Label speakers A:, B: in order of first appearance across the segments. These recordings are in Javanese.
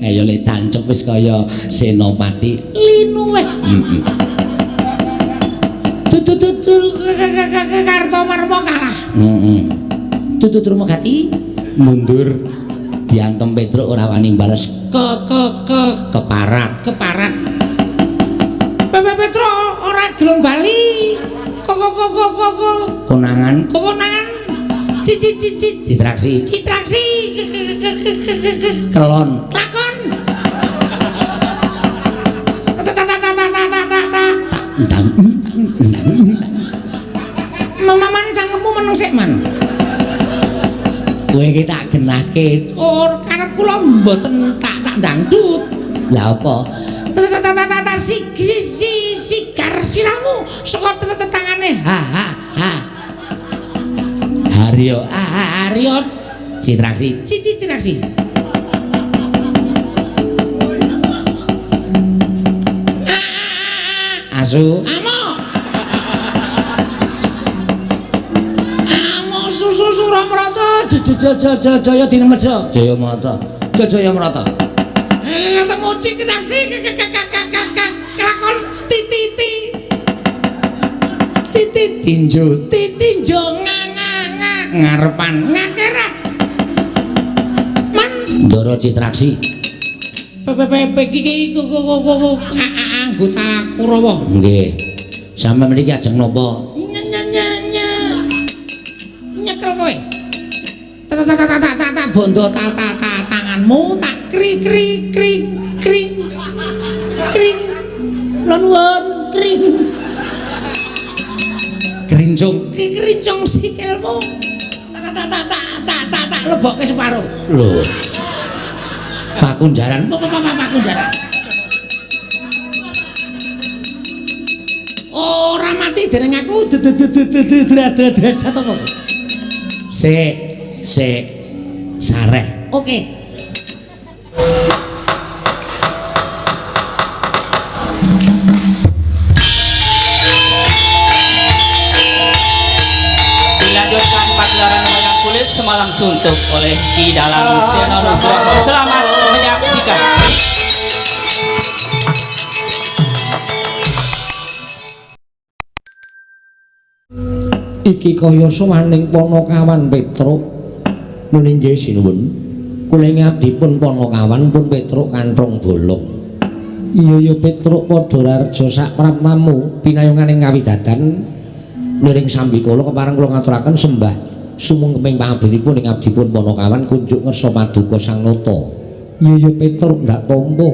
A: Ayo le tancep wis kaya Senopati Linuweh. Kartomarma kalah. Tuturmu gati mundur diantem Petruk ora wani bales keparat Petruk ora gelem bali konangan citraksi kelon lakon mamaman cangkemmu meneng sik man kowe iki tak genahke karep kula mboten tak dangdut lha apa sigar siramu saka tetangane Haryo citraksi asu susu Suramrata jaya dinemejo jaya mrata ketemu citraksi kelakon titi tinjo ngarepan ngakerat man Ndara Citraksi iki anggota Kurawa nggih sampe mriki ajeng napa nyekel kowe tak bondo tanganmu tak kring nuwun kring krincung sikilmu tak lebokke separo lho pakunjaran ora mati dening aku derajat apa sik sareh oke
B: semalam suntuk oleh Ki Dalang Sena Nugroho. Selamat menyaksikan.
A: Iki kaya sowaning Panakawan Petruk nuninggih sinuwun kula ngabdipun Panakawan pun Petruk kanthong bolong. Iya Petruk padha rarja sak praptamu pinayunganing kawidadan niring sambikala kepareng kula ngaturaken sembah sumung keping pangabdipun ing abdipun Panakawan kunjuk ngersa paduka Sang Nata. Iya Petruk ndak tampa.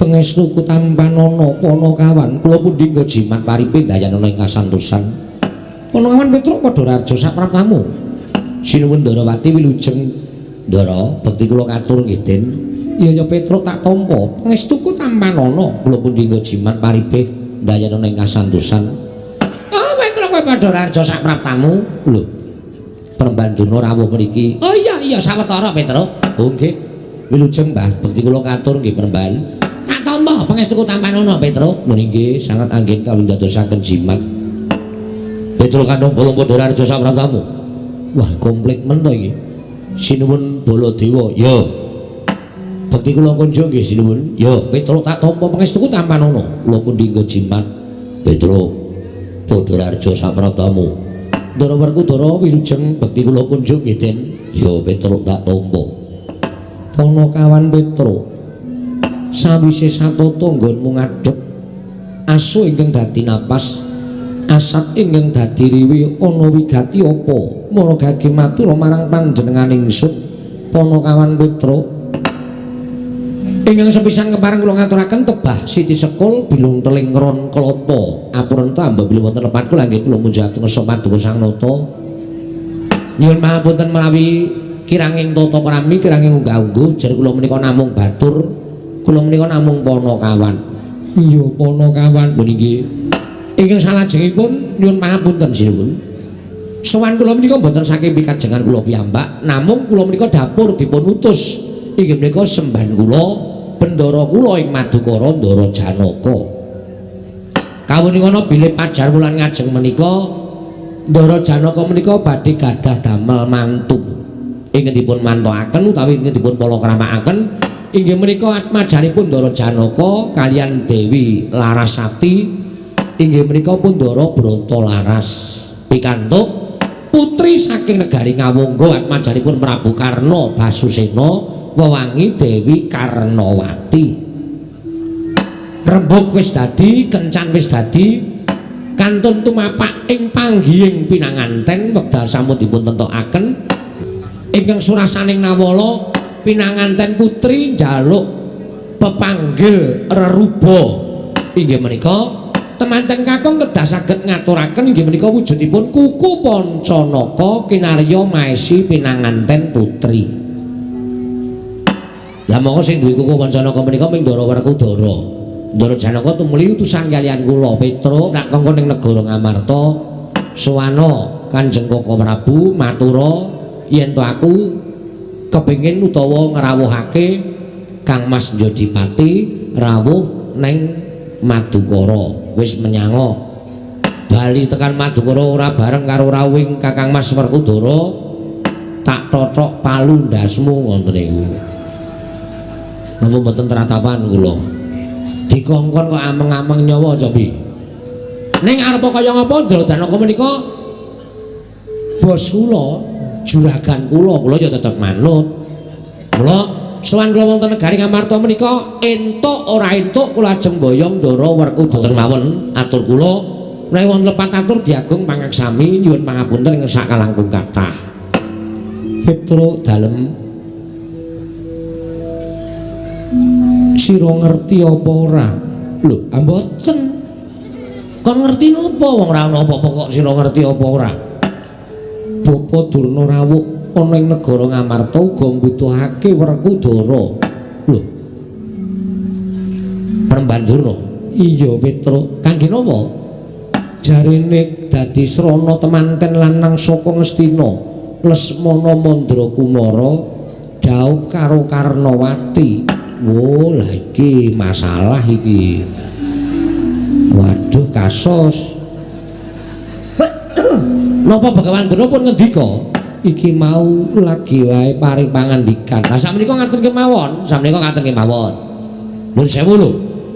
A: Pangestuku tampanana Panakawan kula pundi nggo jimat paripe dayanana ing kasantosan. Panakawan Petruk padha rarja sak praptamu. Sinuwun Ndarawati wilujeng Ndara bekti kula katur nggih Den. Iya Petruk tak tampa. Pangestuku tampanana kula pundi nggo jimat paripe dayanana ing kasantosan. Oh Petruk kowe padha rarja sak praptamu. Lho Prembanduna rawuh mriki. Oh iya sawetara Petruk. Oh nggih. Wilujeng Mbah, bekti kula katur nggih Premban. Tak tampa pangestuku tampanana Petruk. Nggih sangat anggen kawin dadosaken jimat. Petruk kandhung bolong padha rarja sak praptamu. Wah, komplit men to iki. Sinuwun Baladewa. Ya. Bekti kula kunjuk nggih sinuwun. Ya, Petruk tak tampa pangestuku tampanana. Kula pundi nggo jimat. Petruk padha rarja sak praptamu. Ndara Werkudara wilujeng bekti kula kunjuk nggih Den. Ya Petruk tak tampa. Panakawan Petruk sawise satata nggonmu ngadhep asu ingkang dadi napas asat ingkang dadi riwi ana wigati apa mara gage matur marang panjenenganing ingsun Panakawan Petruk ingkang sepisan kepareng kula ngaturaken tebah Siti Sekul bilung teling ron klapa apurenta mbabili wonten lepat kula nggih kula munjahaken ngersa paduka Sang Nata nyuwun pangapunten menawi kiranging tata krami kiranging unggah-ungguh jar kula menika namung batur kula menika namung Panakawan. Iya Panakawan nggih ingkang salajengipun nyuwun pangapunten sinuwun sowan kula menika mboten saking pikajengan kula piyambak namung kula menika dapur dipun utus inggih menika sembahan kula bendara kula ing Madukara Ndara Janaka. Kawuningono bilih pajar wulan ngajeng menika Ndara Janaka menika badhe gadah damel mantu. Ingkang dipun mantuaken utawi ingkang dipun palakramaken inggih menika atmajanipun Ndara Janaka kaliyan Dewi Larasati inggih menika Ndara Brantalaras pikantuk putri saking negari Ngawangga atmajanipun Prabu Karna Basusena wewangi Dewi Karnawati. Rembug wis dadi, kencan wis dadi, kantun tumapak ing panggihing pinanganten wekdal sampun dipun tentokaken ingkang surasaning nawala pinanganten putri njaluk pepanggil reruba inggih menika temanten kakung kedah saged ngaturaken inggih menika wujudipun kuku Pancanaka kinarya maesi pinanganten putri. Lah monggo sing duwe kuku Pancanaka menika ming Ndara Werkudara. Ndara Janaka tumuli utusan kaliyan kula Petruk tak kongkon ing negara Ngamarta suwana Kanjeng Koko Prabu matura yen to aku kepengin utawa ngrawuhake Kang Mas Jodipati rawuh ning Madukara wis menyango bali tekan Madukara ora bareng karo rawuhing Kakang Mas Werkudara tak totok palu ndasmu ngoten niku napa mboten tratapan kula dikongkon kok ameng-ameng nyawa cobi ning arep kaya ngapa Ndara Janaka menika bos kula juragan kula ya tetep manut mula sowan kula wonten negari Ngamarta menika entuk ora entuk kula ajeng boyong Ndara Werkudara mawon atur kula menawi wonten lepat atur diagung pangaksami nyuwun pangapunten ing sak kalangkung kathah Petruk dalem sira ngerti apa ora? Lho, mboten. Kon ngerti napa wong ora ana apa-apa kok sira ngerti apa ora? Bapa Durna rawuh ana ing negara Ngamarta uga mbutuhake Werkudara. Lho. Peremban Durna. Iya, Petruk. Kangge napa? Jarene dadi srana temanten lanang saka Ngastina, Lesmana Mandrakumara dhaup karo Karnawati. Oh lah iki masalah iki waduh kasos napa Begawan Durna pun ngendika iki mau lagi wae paring pangandikan lah sakmenika ngaten kemawon nuwun sewu lho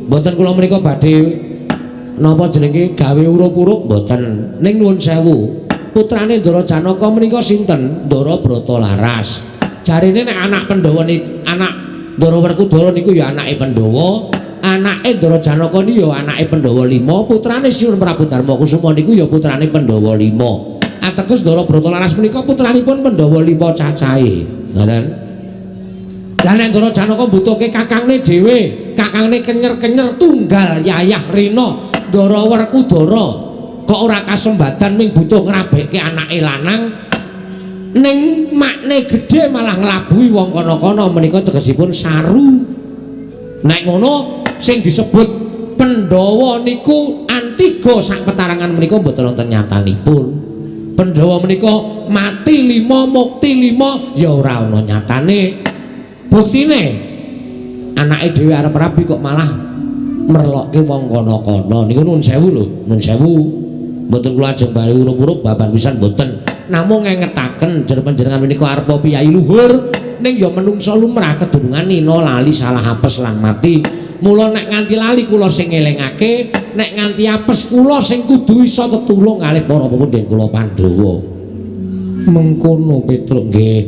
A: mboten kula menika badhe napa jenenge gawe urup-urup mboten ning nuwun sewu putrane Ndara Janaka menika sinten Ndara Brantalaras jarine nek anak Pandhawa anak Ndara Werkudara niku ya anake Pandhawa, anake Ndara Janaka niku ya anake Pandhawa 5, putrane Siun Prabu Darmakusuma niku ya putrane Pandhawa 5. Ateges Ndara Brantalaras menika putranipun Pandhawa 5 cacahe. Ngoten. Lah nek Ndara Janaka mbutuhke kakangne dhewe, kakangne kenyer-kenyer tunggal Yayah Rena Ndara Werkudara kok ora kasembatan ming butuh ngrabekke anake lanang ning makne gedhe malah nglabuhi wong kana-kana menika tegesipun saru. Nek ngono sing disebut Pandhawa niku antiga sak petarangan menika mboten wonten nyatanipun. Pandhawa menika mati 5 mukti 5 ya ora ana nyatane. Buktine anake dhewe arep rabi kok malah merlokke wong kana-kana. Niku nuwun sewu lho, nuwun sewu. Mboten kula ajeng bali urup-urup babar pisan mboten. Namung ngengetaken jer panjenengan menika arepa piyai luhur ning ya menungsa lumrah kedurungan nina lali salah apes lan mati. Mula nek nganti lali kula sing ngelingake, nek nganti apes kula sing kudu iso tetulung kalih para pepundhen kula Pandhawa. Mengkono Petruk nggih.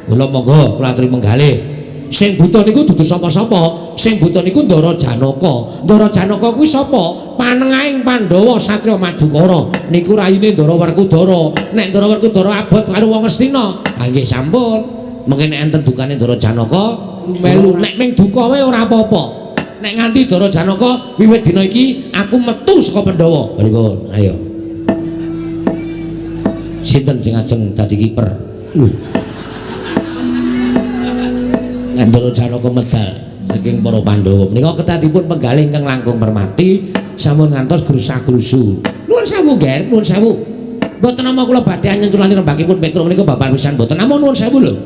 A: Kula monggo kula aturi menggalih. Sing buta niku dudu sapa-sapa, sing buta niku Ndara Janaka. Ndara Janaka kuwi sapa? Panengahing Pandhawa satriya Madukara. Niku rayine Ndara Werkudara. Nek Ndara Werkudara abot karo wong Astina, ha nggih sampun. Mengke nek enten dukane Ndara Janaka melu nek ming duka wae ora apa-apa. Nek nganti Ndara Janaka wiwit dina iki aku metu saka Pandhawa. Pripun? Ayo. Sinten sing ajeng dadi kiper? Ndara Janaka medal saking para Pandhawa menika ketatipun penggalih ingkang langkung mermati sampun ngantos grusah-grusu. Nuwun sewu nggih, nuwun sewu. Mboten nama kula badhe nyenculani rembakipun Petruk menika babar pisan mboten namung nuwun sewu lho.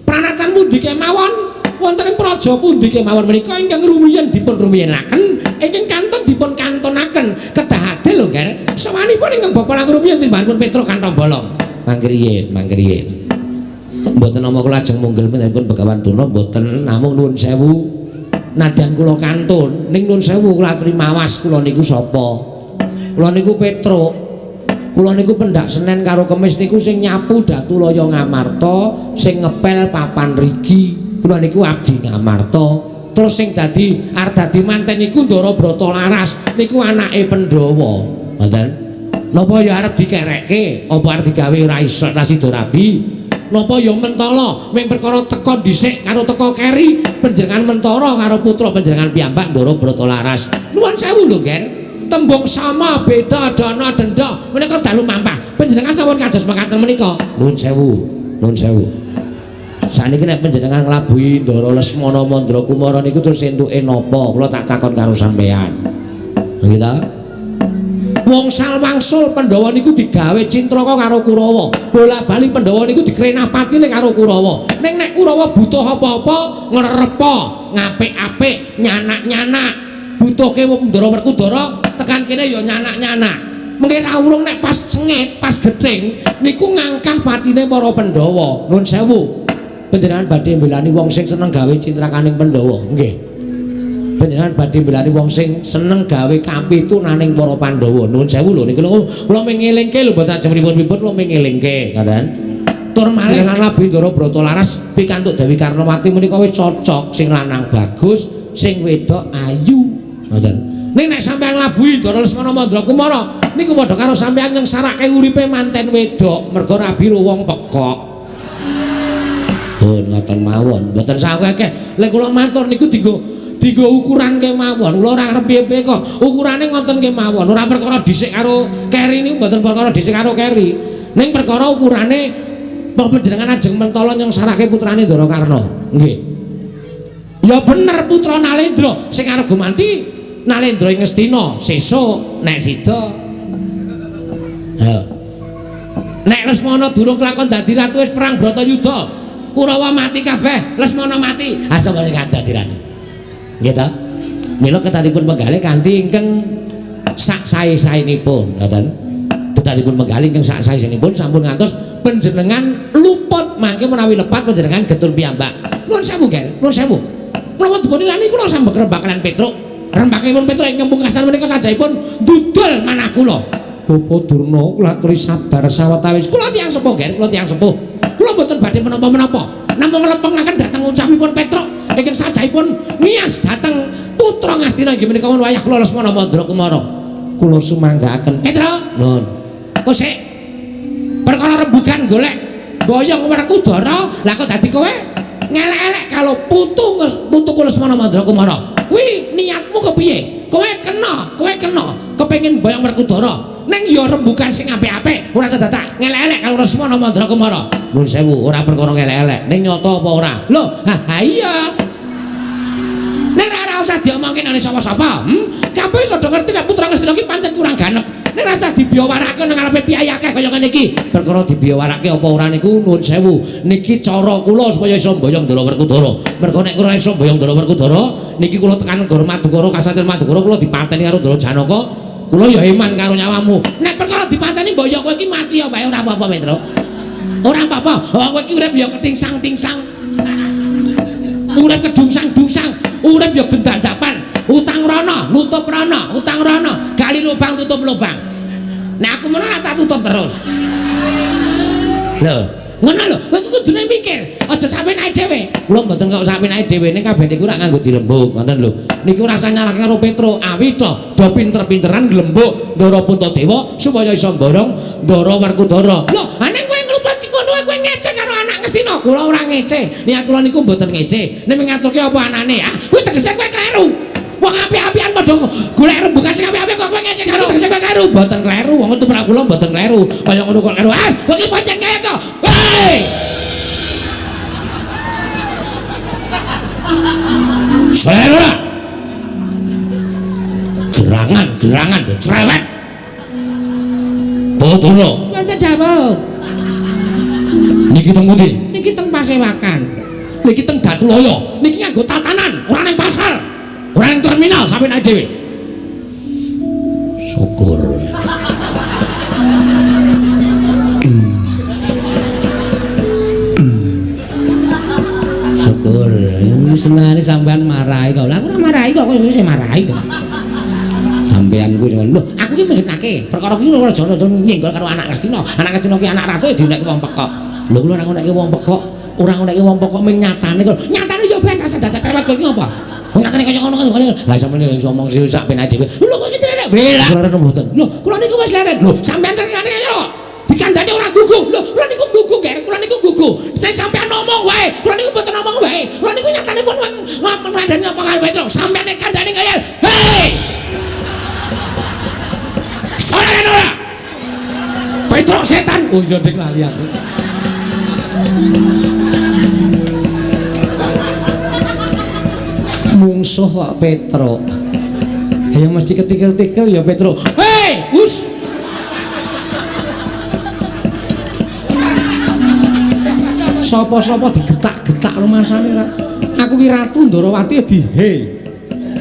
A: Pranatan pundi kemawon wonten ing praja pundi kemawon menika ingkang rumiyin dipun rumiyenaken ingkang kantun dipun kantonaken kedah adil lho nggih. Ger. Sawanipun ingkang Bapak langkung rumiyin timbanipun Petruk Kantong Bolong. Mangkir yen. Mboten nama kula lajeng munggil pintenipun Begawan Durna mboten namung nuwun sewu. Nadyan kula kantun ning nuwun sewu kula aturi mawas kula niku sapa? Kula niku Petruk. Kula niku pendak Senen karo Kemis niku sing nyapu Datulaya Ngamarta, sing ngepel papan rigi. Kula niku abdi Ngamarta. Terus sing dadi arep dadi manten niku Ndara Bratalaras niku anake Pandhawa. Ngoten. Napa ya arep dikerekke? Apa arep digawe ora iso sida rabi? Napa ya mentala ming perkara teka dhisik karo teka keri panjenengan mentara karo putra panjenengan piyambak Ndara Bratalaras. Nuwun sewu lho, Ger. Tembung sama beda dana denda menika dalu mampah panjenengan sampun kados mekaten menika nuwun sewu saniki nek panjenengan nglabuhi Ndara Lesmana Mandrakumara niku terus entuke napa kula tak takon karo sampean nggih ta wong salwangsul Pandhawa niku digawe cintraka karo Kurawa bola-bali Pandhawa niku dikrenapatine karo Kurawa ning nek Kurawa butuh apa-apa ngrerepa ngapik-apik nyanak-nyanak butuhke wong Ndara Werkudara tekan kene ya nyanak-nyanak. Mengke rawuh nek pas sengit, pas gething niku ngangkah patine para Pandhawa. Nuwun sewu. Panjenengan badhe mbelani wong sing seneng gawe cintrakaning Pandhawa, nggih. Panjenengan badhe mbelani wong sing seneng gawe kapitunaning para Pandhawa. Nuwun sewu lho niki lho kula mengelingke lho mboten ajeng pripun-pripun kula mengelingke, ngoten. Tur malih nglabuhi Ndara Bratalaras pikantuk Dewi Karnawati menika wis cocok sing lanang bagus, sing wedok ayu. Ngoten. Ning nek sampeyan nglabuhi Ndara Lesmana Mandrakumara niku padha karo sampeyan nyengsarake uripe manten wedok mergo rabi wong pekok. Pun ngoten mawon, mboten sakake. Lek kula matur niku dienggo ukuran kemawon. Kula ora arep piye-piye kok. Ukurane ngoten kemawon. Ora perkara dhisik karo keri niku mboten perkara dhisik karo keri. Ning perkara ukurane panjenengan ajeng mentala nyengsarake putrane Ndara Karna. Nggih. Ya bener putra Nalendra sing arep gumanti Nalendra ing Ngastina sesuk nek sida. Nek Lesmana durung kelakon dadi ratu wis perang Bratayuda. Kurawa mati kabeh, Lesmana mati. Aja bali dadi ratu. Nggih ta? Mila ketatipun penggalih kanthi ingkang sak sae-saenipun, ngoten. Ketatipun penggalih ingkang sak sae-saenipun sampun ngantos panjenengan luput mangke menawi lepat panjenengan getun piyambak. Nuwun sewu, Ger. Nuwun sewu. Kula dipun ilani kula sambek rembakalan Petruk. Rembakipun Petruk ingkang pungkasan menika sajaipun dudul manah kula. Bapak Durna kula aturi sabar sawetawis. Kula tiyang sepuh, Ger, kula tiyang sepuh. Kula mboten badhe menapa-menapa. Namung nglempengaken dhateng ucapipun Petruk ingkang sajaipun nias dhateng putra Ngastina inggih menika wayah kula Lesmana Mandrakumara. Kula sumanggaaken. Petruk, nuwun. Kok sik perkara rembugan golek boyong Werkudara, lah kok dadi kowe ngelek-elek kalau putu Lesmana Mandrakumara. Kuwi niatmu kepiye? Kowe kena kepengin boyong Werkudara. Ning ya rembugan sing apik-apik, ora kedadak ngelek-elek kalau Lesmana Mandrakumara. Nuwun sewu, ora perkara ngelek-elek. Ning nyata apa ora? Lho, ha iya. Nek ora usah diomongke nang sapa-sapa. Kabeh iso ngerti nek putra Ngastina iki pancen kurang ganep. Nek ora usah dibiyawarake nang ngarepe piyayake kaya ngene iki. Perkara dibiyawarake apa ora niku nuwun sewu. Niki cara kula supaya iso mboyong Ndara Werkudara. Mergo nek ora iso mboyong Ndara Werkudara, niki kula tekan negara Madukara, Kasatria Madukara kula dipateni karo Ndara Janaka. Kula ya iman karo nyawamu. Nek perkara dipateni mbok kowe iki mati ya wae ora apa-apa, Petruk. Ora apa-apa. Kowe iki urip ya ketingsang-tingsang. Urip kedungsang-dungsang, urip ya gendandapan. Utang rono, nutup rono, utang rono. Gali lubang tutup lubang. Nek aku menawa tak tutup terus. Lho, ngono lho. Kowe kudune mikir, aja sampe naik dhewe. Kula mboten kok sampe naik dhewe ning kabeh niku rak nganggo dirembuk, ngoten lho. Niku rasane nyalahke karo Petruk, awi to pinter-pinteran glembuk Ndara Puntadewa supaya iso mborong Ndara Werkudara. Lho, ning kowe ngluput ngono kowe ngeceh karo anak Ngastina. Kula ora ngeceh. Niat kula niku mboten ngeceh. Nek ngaturke apa anane? Kuwi tegese kowe kleru. Wong apik-apikan padha golek rembugan sing apik-apik kok kowe ngeceh karo tegese kowe kleru. Mboten kleru, wong tumrap kula mboten kleru. Kaya ngono kok kleru. Kowe iki pancen kaya to. Hei! Selera gerangan cerewet Tuduna
C: Mboten dawuh
A: niki teng pundi?
C: Niki teng Pasewakan,
A: Niki teng Datulaya, niki nganggo tatanan ora ning pasar, ora ning terminal sampe naik dhewe. syukur. Syukur. Senengane sampean marahi kok. Lah aku ora marahi kok, kowe sing marahi kok. Sampean kuwi lho, aku ki mengitake. Perkara kuwi ora jane nyenggol karo anak Kastina. Anak Kastina ki anak ratu dinek wong pekok. Lho kula ora ngonekke wong pekok, ora ngonekke wong pekok ming nyatane kok. Nyatane yo ben rasa dadak cerewet kowe iki apa? Wong nyatane kaya ngono kan. Lah sampeyan iso ngomong sih sak penake dhewe. Lho kowe iki cerewet. Bela. Leren mboten. Lho, kula niku wis leren. Lho, sampeyan cerewet kaya dikandani ora gugu. Lho, kula niku gugu, Ger. Kula niku gugu. Sing sampeyan ngomong wae. Kula niku mboten ngomong wae. Kula niku nyatane pun ngandani apa kae Petro. Sampeyan nek kandani kaya. Hei! Soalnya ora. Petro setan. Oh iya dek lali aku. Mungsuh kok Petro. Ya mesti ketikil-tikil ya Petro. Hei, us. Sopo-sopo digetak-getak rumasane ra. Aku ki Ratu Ndarawati di hei.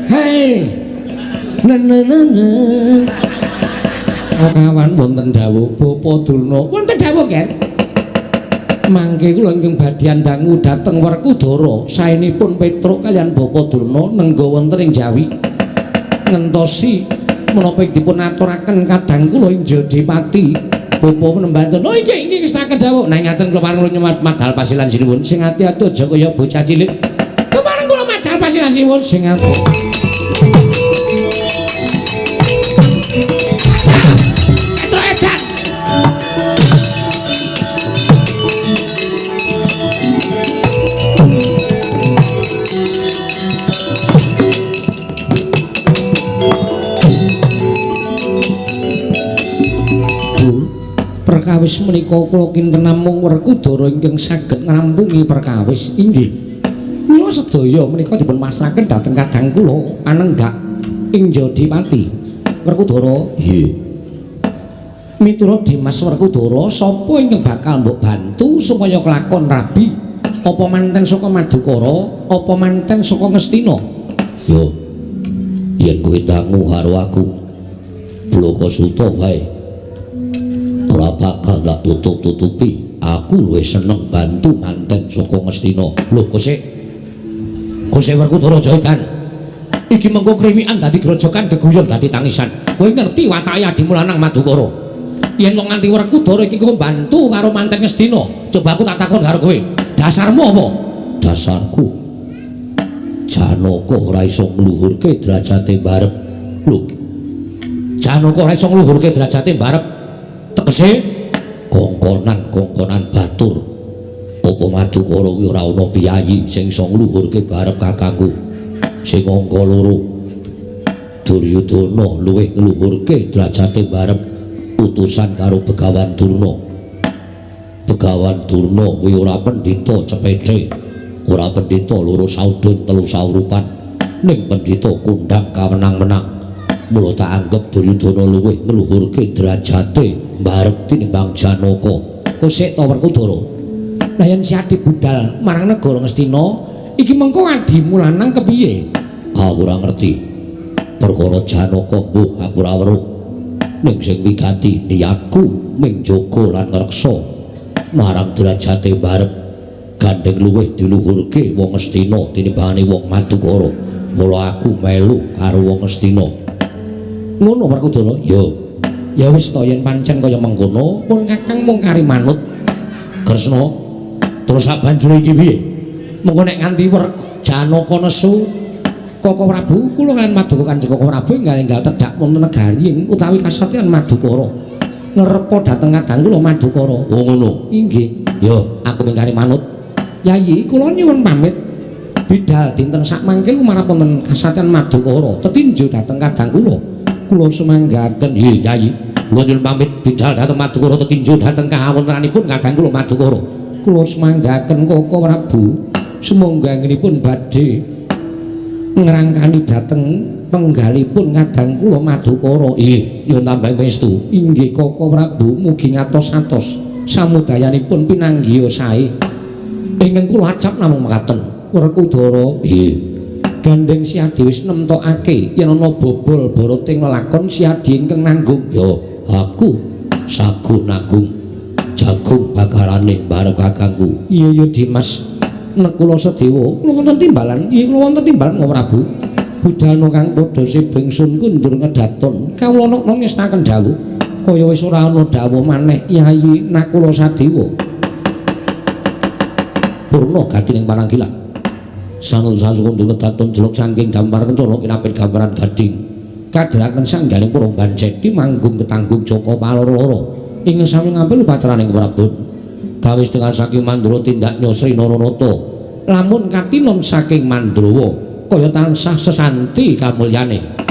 A: Hei. Nenenene. Kawan wonten dawuh Bapa Durna. Wonten dawuh, Ger. Mangke kula ingkang badhe ndangu dhateng Werkudara saenipun Petruk kaliyan Bapa Durna nengga wonten ing Jawi. Ngentosi menapa dipun aturaken kadang kula ing Jodipati. Bapa penembanten. Oh inggih kestaken dawuh. Nang ngaten kula paring nyemat madhal pasilan sinuwun. Sing ati-ati aja kaya bocah cilik. Kepareng kula madhal pasilan sinuwun sing ati. Perkawis menika kula kinten namung Werkudara ingkang saged ngrampungi perkawis inggih. Kula sedaya menika dipun masrahaken dhateng kadang kula panenggak ing Jodipati. Werkudara, nggih. Miturut Dimas Werkudara, sapa ingkang bakal mbok bantu supaya kelakon rabi? Apa manten saka Madukara, apa manten saka Ngastina? Yo. Yen kowe dangu karo aku, Blokasuta wae. Ora bakal tak tutup-tutupi. Aku luwih seneng bantu manten saka Ngastina. Lho, Kose Werkudara Jaitan. Iki mengko kriwikan dadi grojokan geguyon dadi tangisan. Kowe ngerti watake adimu lanang Madukara. Yen kok nganti Werkudara iki kok bantu karo manten Ngastina. Coba aku tak takon karo kowe. Dasarmu apa? Dasarku Janaka ora iso ngluhurke derajate mbarep. Lho. Janaka ora iso ngluhurke derajate mbarep. Tegese kongkonan batur. Apa Madukara kuwi ora ana piyayi sing iso ngluhurke barep kakangku. Sing angka loro Duryudana luwih ngluhurke derajate barep utusan karo Begawan Durna. Begawan Durna kuwi ora pendhita cepete, ora pendhita loro saudun telu saurupan, ning pendhita kundang kawenang-wenang. Mula tak anggap Duryudana luwih ngluhurke derajate mbarep tinimbang Janaka. Kosek ta Werkudara. Lah yen si adi budal marang negara Ngastina, iki mengko adimu lanang kepiye? Aku ora ngerti. Perkara Janaka mbuh aku ora weruh. Ning sing wigati niatku ming jaga lan ngreksa marang derajate mbarep gandeng luwih diluhurke wong Ngastina tinimbangane wong Madukara. Mula aku melu karo wong Ngastina. Ngono Werkudara? Ya wis to yen pancen kaya mengkono, pun Kakang mung kari manut. Kresna, terus sak banjur iki piye? Mengko nek nganti Janaka nesu Koko Prabu, kula kaliyan Madukara Kanjeng Koko Prabu enggal-enggal tedhak wonten negari utawi kasatriyan Madukara. Ngerepa dhateng kadang kula Madukara. Oh ngono. Inggih. Ya, aku mung kari manut. Yayi, kula nyuwun pamit. Bidal dinten sak mangke lumarang wonten kasatriyan Madukara, tetinju dhateng kadang kula. Kula semanggaken nggih Yayi. Kula nyuwun pamit bidal dhateng Madukara tetinju dhateng kawontenanipun kadang kula Madukara. Kula semanggaken Koko Prabu sumangga ngenipun badhe ngrangkani dhateng penggalipun kadang kula Madukara. Nyuwun tambah pestu. Inggih Koko Prabu mugi ngatos-atos samudayanipun pinanggiya sae. Ingkang kula acap namung mekaten. Werkudara, nggih. gandeng Si Adi wis nemtokake yen ana bobol boroting lelakon Si Adi ingkang nanggung. Ya, aku sagu nanggung jagung bakarane bareng kakangku. Iya Dimas. Nek kula sedewa, kula wonten timbalan. Iya kula wonten timbalan Ngo Prabu. Budalna kang padha sibengsun kundur ngedaton. Kawula ana ngestaken dawuh. Kaya wis ora ana dawuh maneh Yayi Nakula Sadewa. Purna gadining paranggilan. Sanus-sanus kundur ngedaton jeluk saking gambar kencana kinapit gambaran gading. Kadharaken sanggaling Purung Banjeti manggung ketanggung Joko Paloro-loro. Ing sami ngampil patraning Prabon. Gawis dengan saking Mandura tindak Nyosri Naranata. Lamun katinom saking Mandrawa kaya tansah sesanti kamulyane.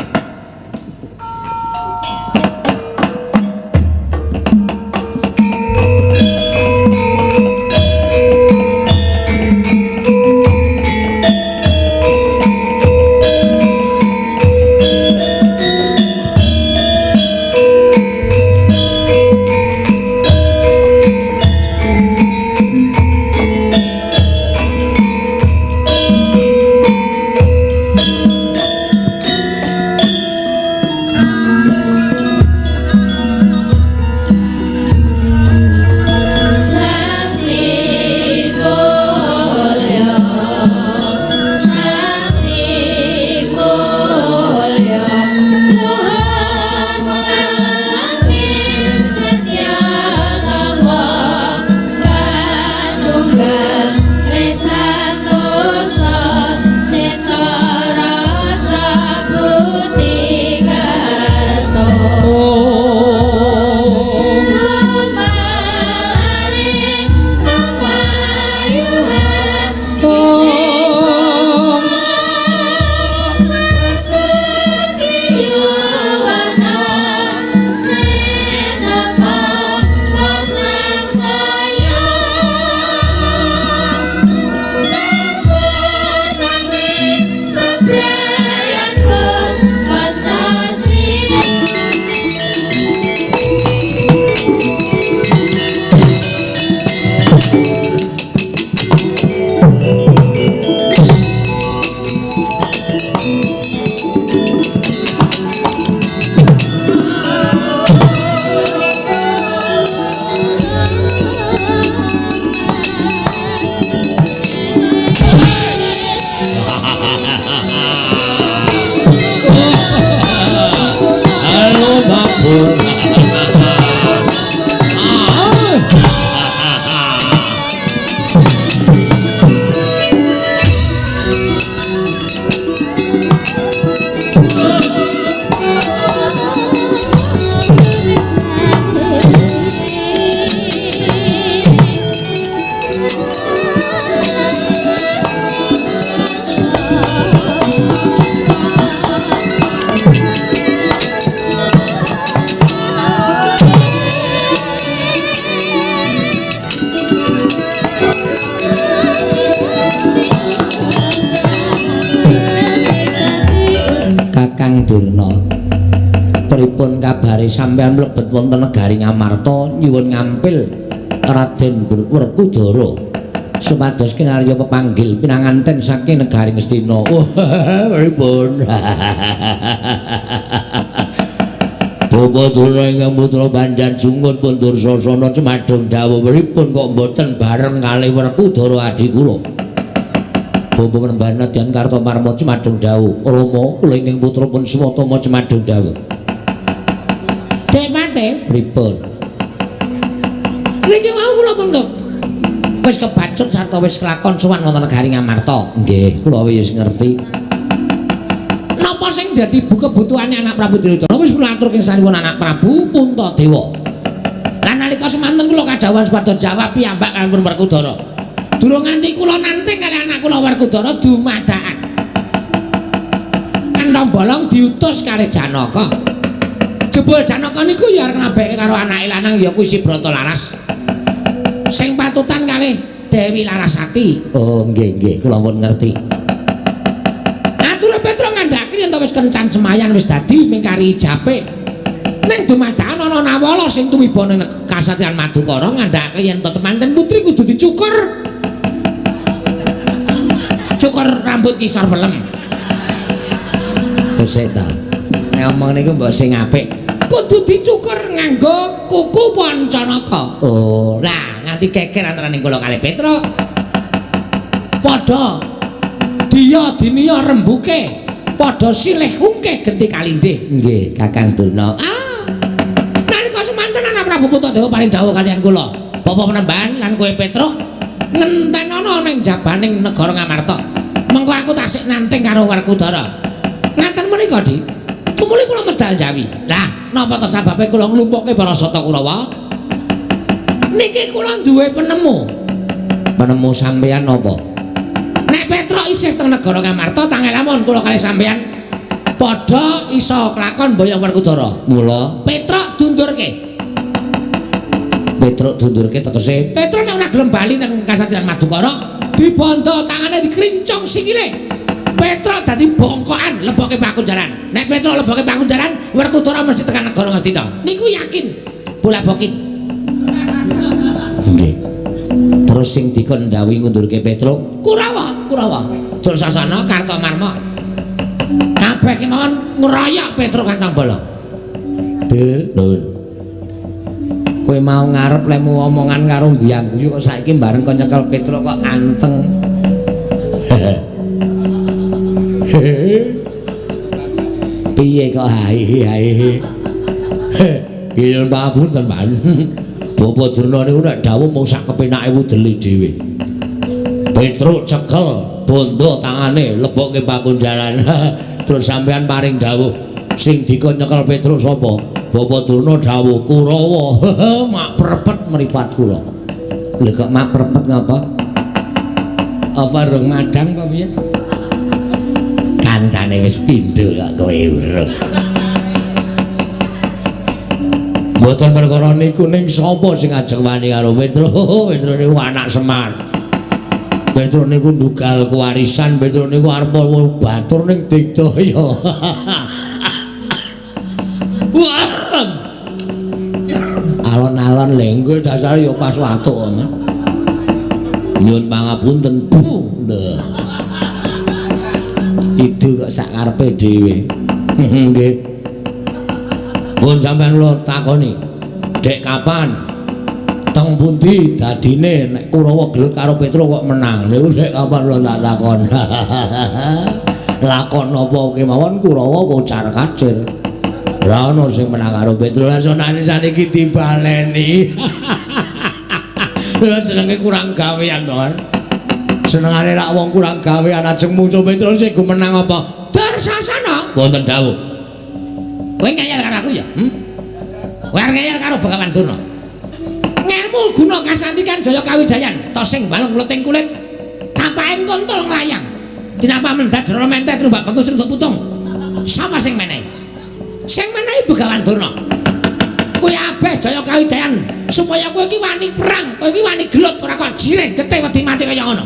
A: Pripun kabare sampeyan mlebet wonten negari Ngamarta nyuwun ngampil Raden Werkudara supados kinarya pepanggil pinanganten saking negari Ngastina. Pripun? Bapak Dura ingkang putra Banjar Jungun pundur sasana cemadhong dawuh pripun kok mboten bareng kalih Werkudara adi kula. Bapak Menembana Dyan Kartomarma cemadhong dawuh Rama kula ingkang putra pun Swatama cemadhong dawuh.
C: Dek mate,
A: Pripun?
C: niki mau kula pun wis kebacut sarta wis kelakon sowan wonten negari Ngamarta.
A: Nggih, kula wis ngerti.
C: Napa sing dadi kebutuhane anak Prabu Duryudana wis kula aturke sariwon anak Prabu Puntadewa. Lan nalika semanten kula kadhawuhan supados jawab piyambak kaliyan pun Werkudara. Durung nganti kula nanteng kali anak kula Werkudara dumadakan. Kantong bolong diutus kali Janaka. Jebul Janaka niku ya arep nabeke karo anake lanang ya kuwi si Bratalaras. Sing patutan kalih Dewi Larasati.
A: Oh, nggih, kula pun ngerti.
C: Atur Petra ngandhake yen wis kencan semayan wis dadi mingkari ijape. Ning dumadakan ana Nawala sing tumiba ning Kasatriyan Madukara ngandhake yen temanten putri kudu dicukur. Cukur rambut kisor velem. Sik ta. Ngomong niku mbok sing apik. Kudu dicukur nganggo kuku Pancanaka. Oh, lah nganti keker antaraning kula kalih Petruk. Padha dia dinia rembuke, padha silih kungkih genti kalindih. Nggih, Kakang Durna. Nalika semanten Anak Prabu Puntadewa paring dawuh kaliyan kula, Bapak Penembahan lan kowe Petruk ngentenono ning jabaning negara Ngamarta. Mengko aku tasik nanting karo Werkudara. Ngaten menika, Dik. Tumuli kula medal Jawi. Lah, napa to sababe kula nglumpukke para Sata Kurawa? Niki kula duwe penemu. Penemu sampeyan napa? Nek Petruk isih teng negara Ngamarta, tangelamun kula kalih sampeyan padha iso kelakon boyong Werkudara. Mula Petruk dundurke. Petruk dundurke tegese Petruk nek ora gelem bali nang Kasatriyan Madukara, dibondo tangane dikrincong sikile. Petruk dadi bongkokan leboke Pakunjaran. Nek Petruk leboke Pakunjaran, Werkudara mesti tekan negara Ngastina. Niku yakin. Bola bokin. Nggih. Terus sing dikon ndhawuhi ngundurke Petruk, Kurawa. Dursasana Kartamarma. Kabeh kemawon ngeroyok Petruk kantong bala. Nun. Kowe mau ngarep lemu omongan karo mbiyang guyu kok saiki bareng kok nyekel Petruk kok anteng. Piye kok hai. Yen papunten, Pak. Bapak Durna niku nek dawuh mung sak kepenake wudeli dhewe. Petruk cekel bondo tangane lebokke Pakunjaran. Terus sampean paring dawuh sing dikon nyekel Petruk sapa? Bapak Durna dawuh Kurawa. Mak prepet mripat kula. Lha kok mak prepet ngapa? Apa rung madang apa piye? Kancane wis pindho kok kowe urung. Mboten perkara niku ning sapa sing ajeng wani karo Petruk? Petruk niku anak Semar. Petruk niku ndugal kewarisan, Petruk niku arep batur ning Digdaya. Alon-alon lenggo dasar ya pas watuk. Nyuwun pangapunten, Bu. Lho. Itu kok sak karepe dhewe. Nggih. Pun sampean kula takoni, dek kapan teng pundi dadine nek Kurawa gelut karo Petruk kok menang? Niku dek kapan kula tak takon. Lakon apa kemawon Kurawa kocar kacir. Ora ono sing menang karo Petruk. Lah sonane saniki dibaleni. Lha senenge kurang gawean to, Kan. Senengane rak wong kurang gawean ajeng musuh Petruk sing menang apa? Dursasana. Wonten dawuh. Kowe ngeyel karo aku ya? Kowe arep ngeyel karo Begawan Durna. Ngelmu guna kasantikan Jaya Kawijayan, to sing balung leting kulit, tapaking kontol nglayang. Dinapa mendat jero mentet rumbak bengkus rungok putung. Sapa sing menehi? Sing menehi Begawan Durna. Kowe abeh Jaya Kawijayan supaya kowe iki wani perang, kowe iki wani gelut ora kok jireh getih wedi mati kaya ngono.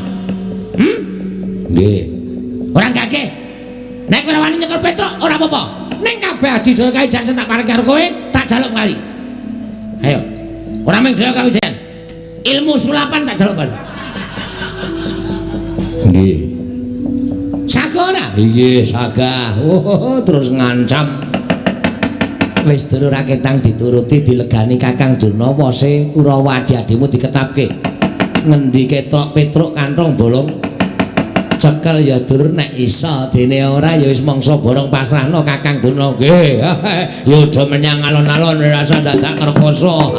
C: Nggih. Ora gageh. Nek kowe wani nyekel Petruk ora apa-apa. Ning kabeh aji Jaya Kawijayan sing tak paring karo kowe, tak jaluk kali. Ayo. Ora mung Jaya Kawijayan. Ilmu sulapan tak jaluk kali. Nggih. Sagah ora? Nggih, sagah. Terus ngancam. Wis durung raketang dituruti dilegani Kakang Durna wose Kurawa adi-adimu diketapke. Ngendi ketok Petruk kantong bolong. Cekel ya dur nek iso dene ora ya wis mangsa borong pasrahno Kakang Durna. Nggih. Ya udah menyang alon-alon rasa dadak kerkoso.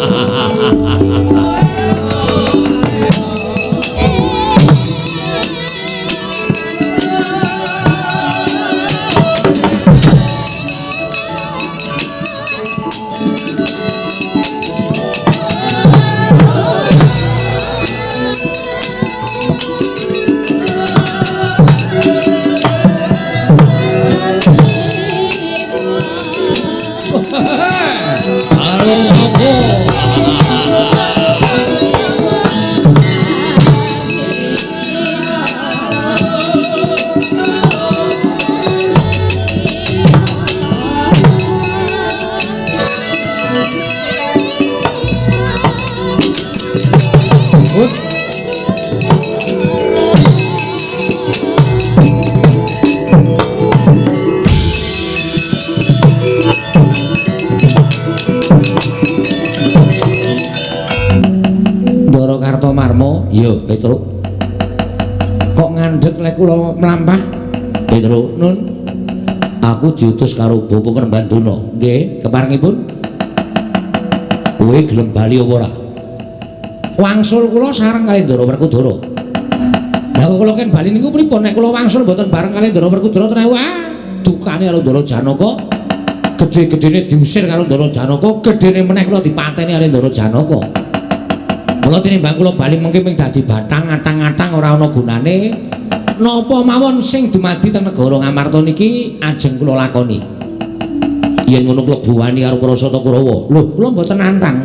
C: Kartomarma? Iya, Petruk. Kok ngandhek lek kula mlampah? Petruk, Nun. Aku diutus karo Bapa Prembanduna. Nggih, keparengipun? Kowe gelem bali apa ora? Wangsul kula sareng kali Ndara Werkudara. Lah kok kula ken bali niku pripun nek kula wangsul mboten bareng kali Ndara Werkudara tenan dukane karo Ndara Janaka. Gedhe-gedhene diusir karo Ndara Janaka, gedhene meneh kula dipateni karo Ndara Janaka. Mula tinimbang kula bali mengke ping dadi bathang atang-atang ora ana gunane. Napa mawon sing dumadi teng negara Ngamarta niki ajeng kula lakoni. Yen ngono klebu wani karo Prasata Kurawa. Lho, kula mboten nantang.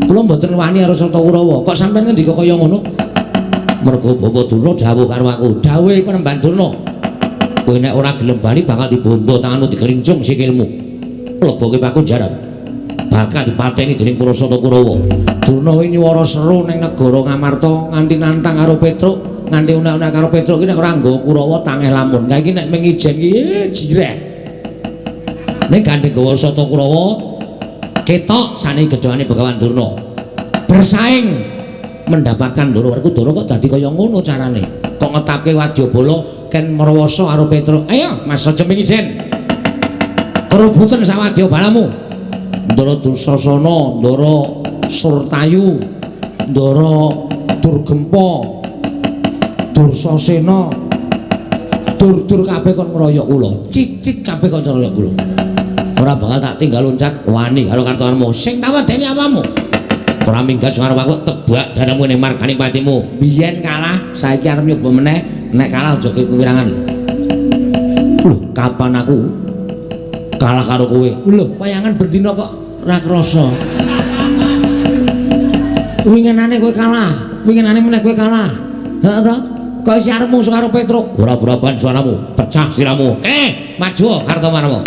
C: Kula mboten wani karo Prasata Kurawa. Kok sampeyan ngendika kaya ngono? Mergo Bapa Durna dawuh karo aku, dawuhe Penemban Durna. Kowe nek ora gelem bali bakal dibondo tanganmu digerincung sikilmu. Leboke paku jaran. Bakal dipateni dening Prasata Kurawa. Durna kuwi nyuwara seru ning negara Ngamarta nganti nantang karo Petruk, nganti unek-unek karo Petruk iki nek ora nggawa Kurawa tangeh lamun. Kae iki nek ming ijen iki jireh. Nek gandeng gawa Sata Kurawa ketok sane gedhane Begawan Durna. Bersaing mendapatkan Ndara Werkudara kok dadi kaya ngono carane. Kok ngetapke Wadyabala ken merwasa karo Petruk. Ayo, Mas aja ming ijen. Kerubutan sawadya balamu. Ndara Dursasana, Ndara Surtayu, Ndara Durgempa, Dursasena, dur-dur kabeh kon ngeroyok kula. Cicit kabeh kon ngeroyok kula. Ora bakal tak tinggal loncat wani karo Kartomarma. Sing tawadeni apamu? Ora minggat karo aku tebak danamu ning margane patimu. Biyen kalah, saiki arep nyoba meneh. Nek kalah aja kewirangan. Lho, kapan aku kalah karo kowe? Lho, wayangan bendina kok ora krasa. Winginane kowe kalah, winginane meneh kowe kalah. Heeh to? Kok isih arep musuh karo Petruk? Ora braban suaramu, pecah siramu. Maju Kartomarma.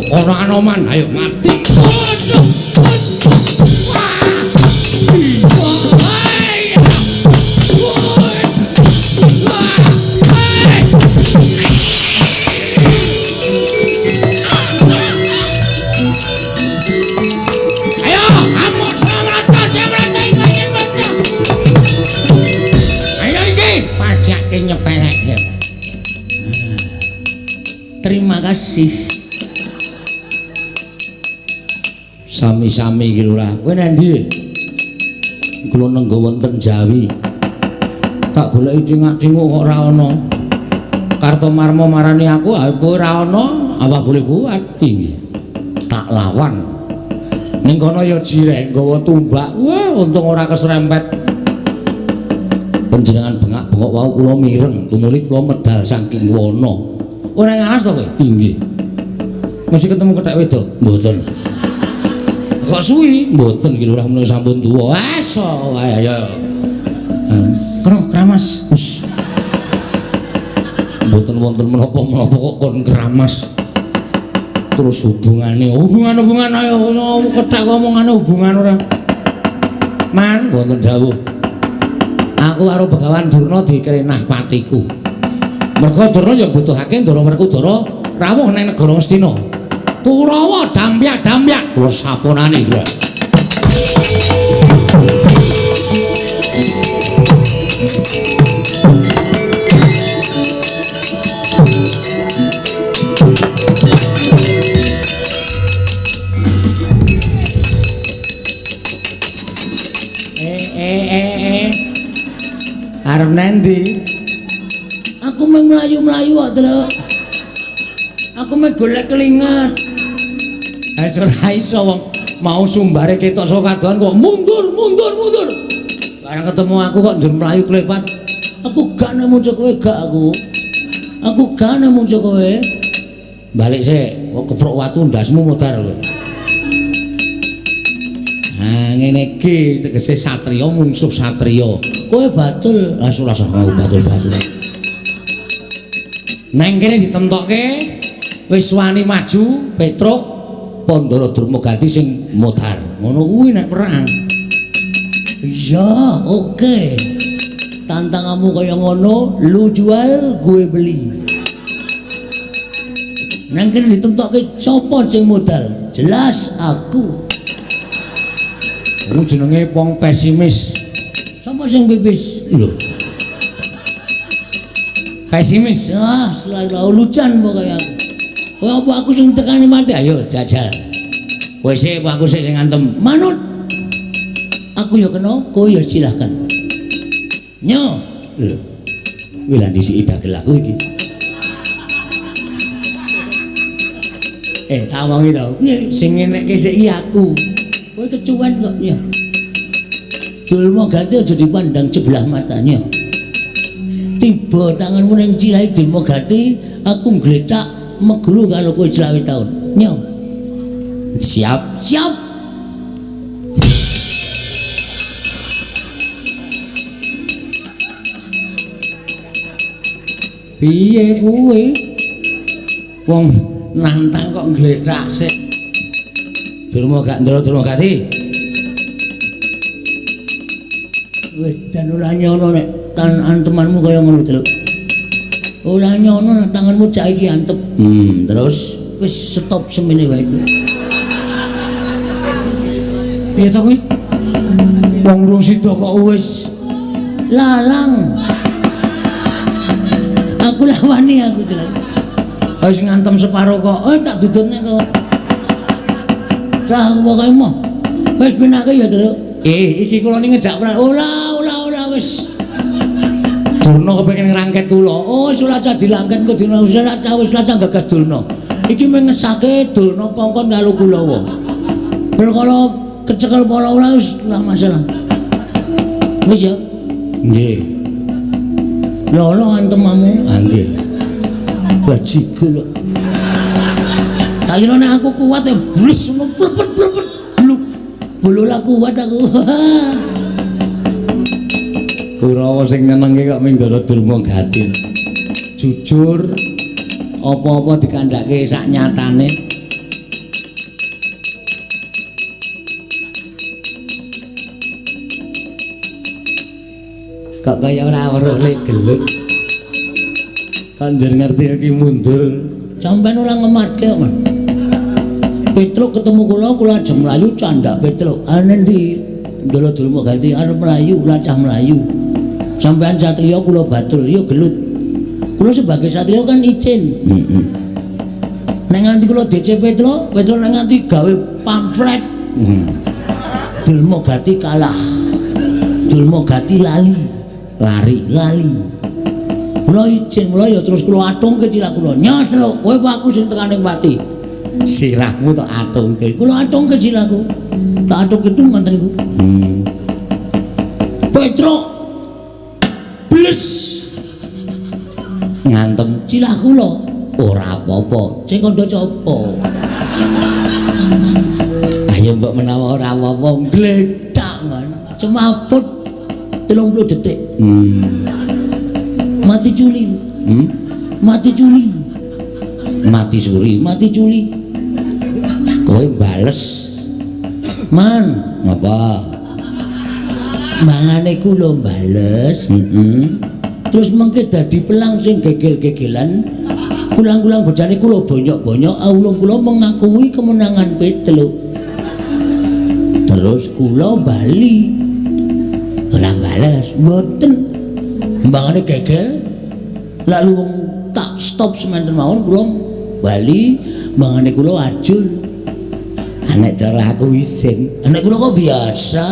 C: Ora anoman, ayo mati. Terima kasih. Sami-sami iki lho. Kowe nang ndi? Kula nenggo wonten Jawi. Tak goleki cingak-cinguk kok ora ana. Kartomarma marani aku, "Ah, kowe ora ana, apa boleh buat?" Inggih. Tak lawan. Ning kono ya jirek nggawa tumbak. Wah, untung ora keserempet. Panjenengan bengak-bengok wau kula mireng, tumuli kula medal saking wana. Ora ngalas to kowe? Inggih. Masih ketemu kethek wedok? Mboten. Kok suwi? Mboten iki lurah menawa sampun tuwa. Aso wae ayo. Kena kramas. Wis. Mboten wonten menapa-menapa kok kon kramas. Terus hubungan ayo kethek omongane hubungan ora. Man, wonten dawuh. Aku karo Begawan Durna dikerenah patiku. Mergo Durna ya butuhake Ndara Werkudara rawuh ning negara Ngastina. Kurawa dampyak-dampyak kula sapunane kula. Arep nendi? Aku mung mlayu-mlayu kok, Tru. Aku mek golek kelingat. Ora iso wong mau sumbare ketok saka kadohan kok mundur. Barang ketemu aku kok njur mlayu klepat. Aku gak nemu kowe gak aku. Aku gak nemu kowe. Balik sik, kok keprok watu ndasmu modar lho. Nah, ngene iki tegese satriya mungsuh satriya. Kowe batul, ora usah batul. Neng kene ditemtokke wis wani maju Petruk Pandara Durmagati sing modar. Ngono kuwi nek perang. Iya, oke. Tantanganmu kaya ngono, lu jual, gue beli. Nang kene ditemtokke sapa sing modal? Jelas aku. Lu jenenge wong pesimis. Sapa sing pipis? Lho. Pesimis. Ah, selalu lucan pokoke aku. Kowe apa aku sing tekani mati? Ayo jajal. Kowe sik apa aku sik sing ngantem? Manut. Aku ya kena, kowe ya silahkan. Nyo. Lho. Kuwi lan disiki dagel aku iki. Tak omongi to. Piye sing ngenekke sik iki aku. Kowe kecuan kok ya. Durmagati aja dipandang sebelah matanya. Tiba tanganmu ning cirahe Durmagati, aku ngletak megulu kalau kowe selawe taun. Nyo. Siap. Piye kuwi? Wong nantang kok ngletak sik. Durmagati. Wis dan ora nyono nek antemanmu kaya ngono delok. Ora nyono nek tanganmu cak iki antep. Terus wis stop semene wae. Piye to kuwi? Wong urung sida kok wis lalang. Aku lawani aku delok. Wis ngantem separo kok. Tak dudune kok. Dah pokoke mah. Wis pinake ya, Tru. Iki kula ni ngejak ora wis. Durna kepengin ngrangket kula. Oh, wis ora cah dilangket kok dina wis ora cah gagas Durna. Iki mengesake Durna kongkon karo Kulawa. Bel kala kecekel para ora wis ora masalah. Wis ya? Nggih. Lolo antemamu? Nggih. Bajigol. Tak kira nek aku kuat ya blus plepet bluk. Bolola kuat aku. Kurawa sing nyenengke kok Mindara Durmagati. Jujur apa-apa dikandhake sak nyatane. Kok kaya ora weruh lek gelut. Kanjeng ngerti iki mundur. Sampeyan ora ngematke kok, Mas. Petruk ketemu kula aja mlayu candak Petruk. Ana ndi? Ndara Durmagati arep mlayu, lacah mlayu. Sampeyan satriya kula batul, ya gelut. Kula sebagai satriya kan izin. Nek nganti kula DC Petruk nek nganti gawe pamflet. Durmagati kalah. Durmagati lari. Kula izin mulai ya terus kula atungke cilak kula. Nyos lho, kowe apa aku sing tekaning pati. Sirahmu tak atungke. Kula atungke cilakku. Tak atung itu ngoten iku. Petruk bles ngantem cilak kula. Ora apa-apa, sing kandha sapa? Ayo mbok menawa ora apa-apa gledak man. Semaput 30 detik. Mati culi. Mati culi. Kowe bales. Man, ngapa? Mangane kula bales. Terus mengke dadi pelang sing gegel-gegelan. Kulang-kulang bojane kula bonyok-bonyok, aulung kula mengakui kemenangan Petruk. Terus kula bali. Ora bales, mboten. Mbangane gegel. Lalu wong tak stop semanten mawon kula bali, mbangane kula ajul. Nek cara aku isin, nek kula kok biasa.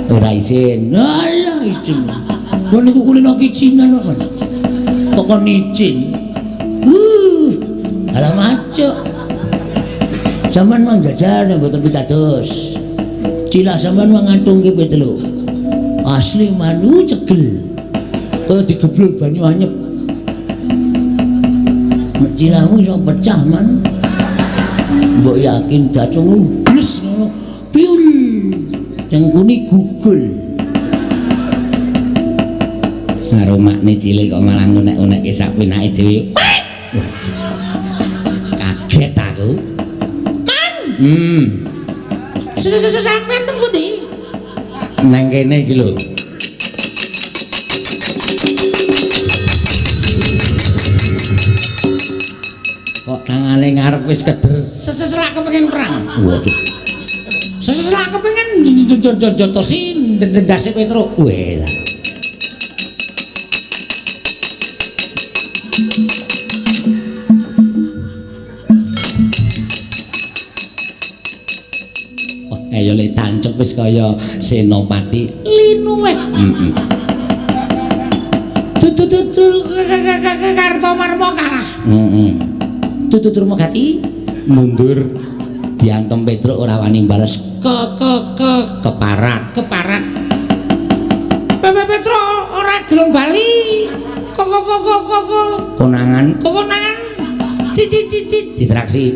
C: Ora isin. Alah izin. Lha niku kulino kicinan kok. Kok kon izin.
A: Alah macuk. Sampeyan mang jajar mboten pitados. Cilah sampeyan mang ngatungke petelu. Asli manu cegel. Kaya digeblul banyu anyep. Nek cilahmu iso pecah man. Mbok yakin dacungmu bles ngono. Piul. Cengkuni gugul. Karo makne cilik kok malah ngunek-unekke sak pinake dhewe. Kaget aku. Sampeyan teng pundi? Nang kene iki lho. Kok tangane ngarep wis keder. Seselak kepengin perang. Waduh. Seselak kepengin jotosi ndendase Petruk. Weh. Ayo le tancep wis kaya Senopati Linuwe. Tututur Kartomarma kalah. Tututur Mogati mundur diantem Petruk ora wani bales keparat. Petruk ora gelem bali. Konangan. Citraksi.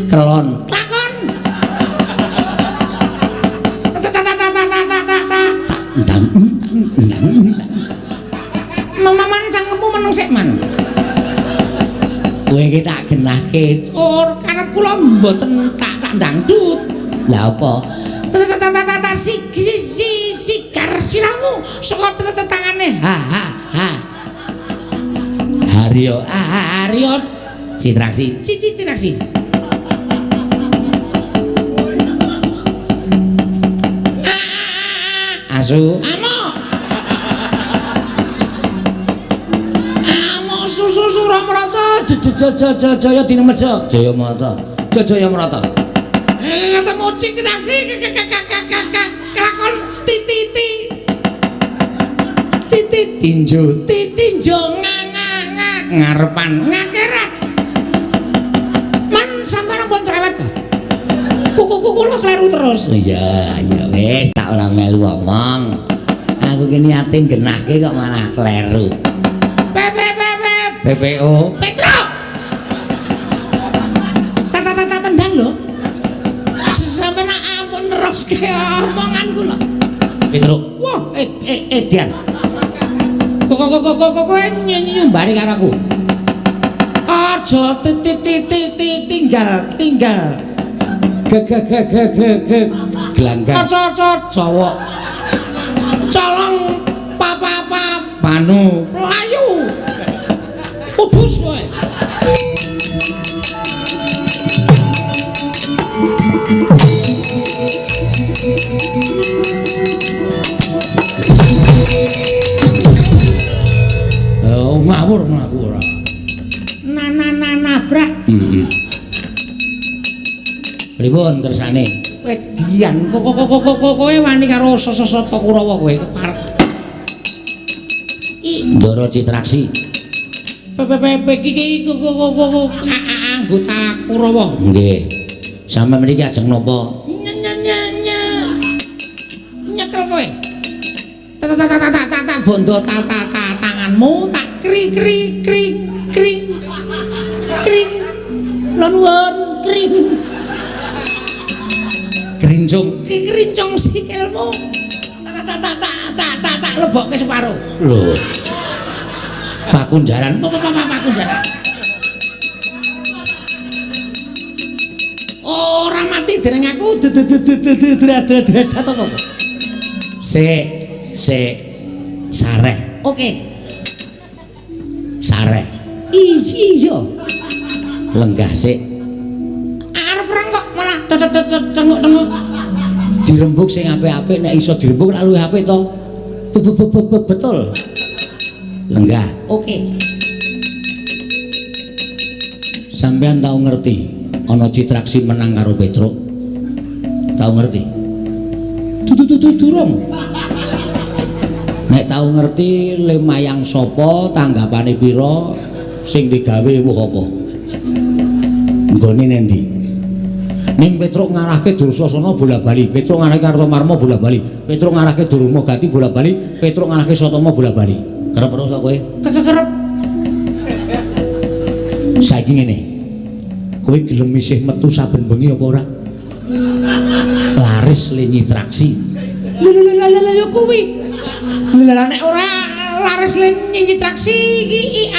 A: Kelon. Lakon. Mamaman cangkemmu menung sik man. Kowe iki tak genahke. Karep kula mboten tak dangdut. Lah apa? Sigar sirahmu saka tetangane. Ha. Haryo Citraksi. Asu. Amo susu Suramrata. Jaya Dinemeja. Jayamrata. Ketemu Citraksi kelakon titi. Tinju ngarepan ngakerat. Man sampeyan pun cerewet to. Kuku kula kleru terus. Iya wis tak ora melu omong. Aku ki niate genahke kok malah kleru. PPO Petruk. Tata tendang lho. Sampeyan ampun neruske omongan kula. Petruk. Wah, Dian. Kok nyumbari karo aku. Aja tinggal. Gelanggang. Aja Jawa. Colong papa panu layu. Udus kowe. Ngawur. Nabrak. Pripun kersane? Wedian kowe wani karo Sosota Kurawa kowe keparep. Ndara Citraksi. Iki anggota Kurawa. Nggih. Sampe mriki ajeng napa? Nyekel kowe. Tak bondo tanganmu tak kring nuwun kring krincung sikilmu tak lebokke separo lho pakunjaran ora mati dening aku derajat apa sik sareh oke sareh iya lenggah sik arep perang kok malah tenguk-tenguk dirembuk sing apik-apik nek iso dirembuk nek luwih apik to betul lenggah oke sampean tau ngerti ana Citraksi menang karo Petruk tau ngerti durung
C: Nek tau ngerti lemayang sapa, tanggapane pira, sing digawe wuh apa? Nggone nendi? Ning Petruk ngarahke Dursasana bola-bali, Petruk ngarahke Kartomarma bola-bali, Petruk ngarahke Durmagati bola-bali, Petruk ngarahke Satama bola-bali. Kerep terus kok kowe? Kerep. Saiki ngene. Kowe gelem isih metu saben bengi apa ora? Laris le nyitraksi. Lha yo kuwi. Lha nek ora laris le nyitraksi iki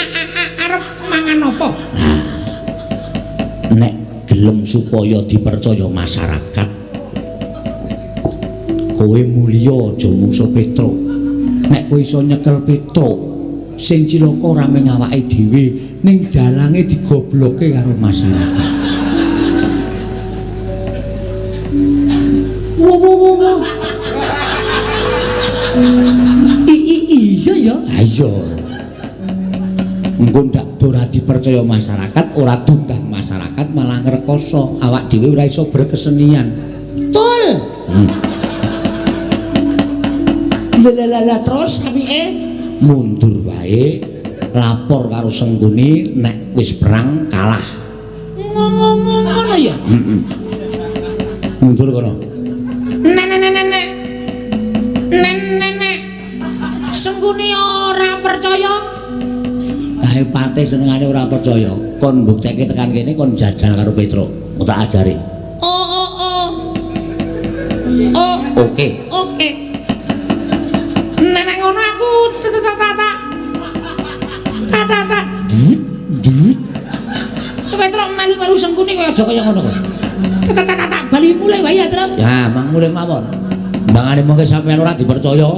C: arep mangan apa? Nek gelem supaya dipercaya masyarakat, kowe mulya aja mungsu Petruk. Nek kowe iso nyekel Petruk sing cilaka ora mung awake dhewe, ning dalange digobloke karo masyarakat. Wo. Iya ya. Ayo. Engko ndak ora dipercaya masyarakat, ora dundang masyarakat, malah ngrekoso awak dhewe ora iso berkesenian. Betul. Lha terus apike? Mundur wae, lapor karo Sengguni nek wis perang kalah. Ngomong ngono ya? Mundur kono. Nenek. Sengguni ora percaya. Ae pate senengane ora percaya. Kon mbukteke tekan kene kon jajal karo Petruk. Mau tak ajari. Oh. Oke. Nenek ngono aku tata. Dut. Petruk melu Sengguni kowe aja kaya ngono kowe. Tata bali mulai wae ya, Truk. Ya, mang mulai mawon. Mbangane mengke sampean ora dipercaya.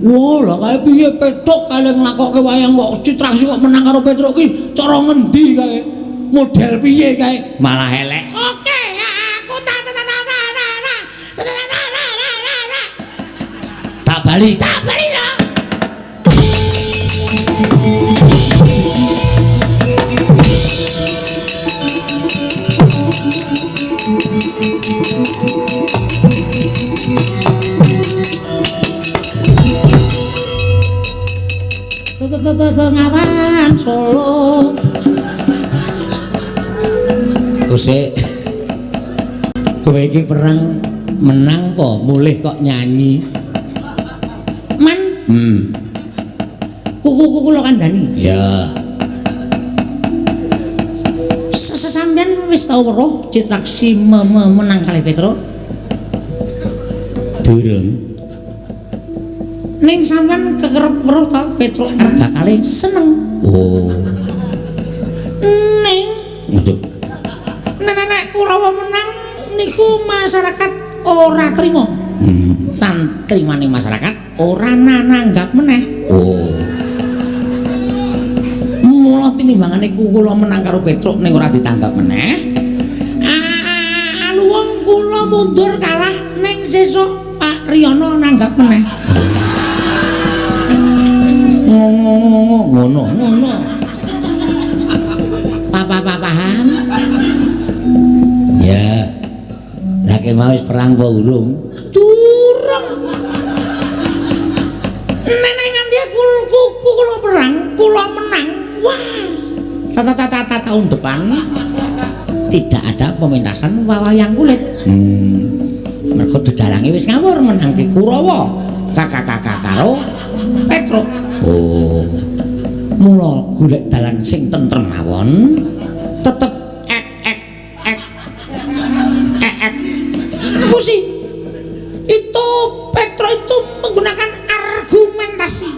C: Wah, lah kae piye Petruk kale nglakokke wayang kok Citraksi kok menang karo Petruk ki cara ngendi kae? Model piye kae? Malah elek. Oke, aku tak bali lah. Bengawan Solo. Kusik. Kowe iki perang menang po, mulih kok nyanyi. Man. Kuku lo kandhani. Ya. Sesampeyan wis tau weruh Citraksi menang kalih Petruk? Durung. Ning sampean kekerep weruh ta Petruk arep bakale seneng. Oh. Ning Waduh. Nek Kurawa menang niku masyarakat ora trima. Tan trimane masyarakat ora nanggap meneh. Oh. Mula tinimbangane kula menang karo Petruk ning ora ditanggap meneh. Wong kula mundur kalah ning sesuk Pak Riyono nanggap meneh. Ngono. Paham? Ya. Lah ki mau wis perang apa urung? Durung. Nenek nganti kula perang, kula menang. Wah. Tata tahun depan tidak ada pementasan wayang kulit. Mergo dedalange wis ngawur menangke Kurawa. Kakak karo Petruk. Oh. Mula golek dalan sing tentrem mawon. Tetep Aku sih itu Petruk itu menggunakan argumentasi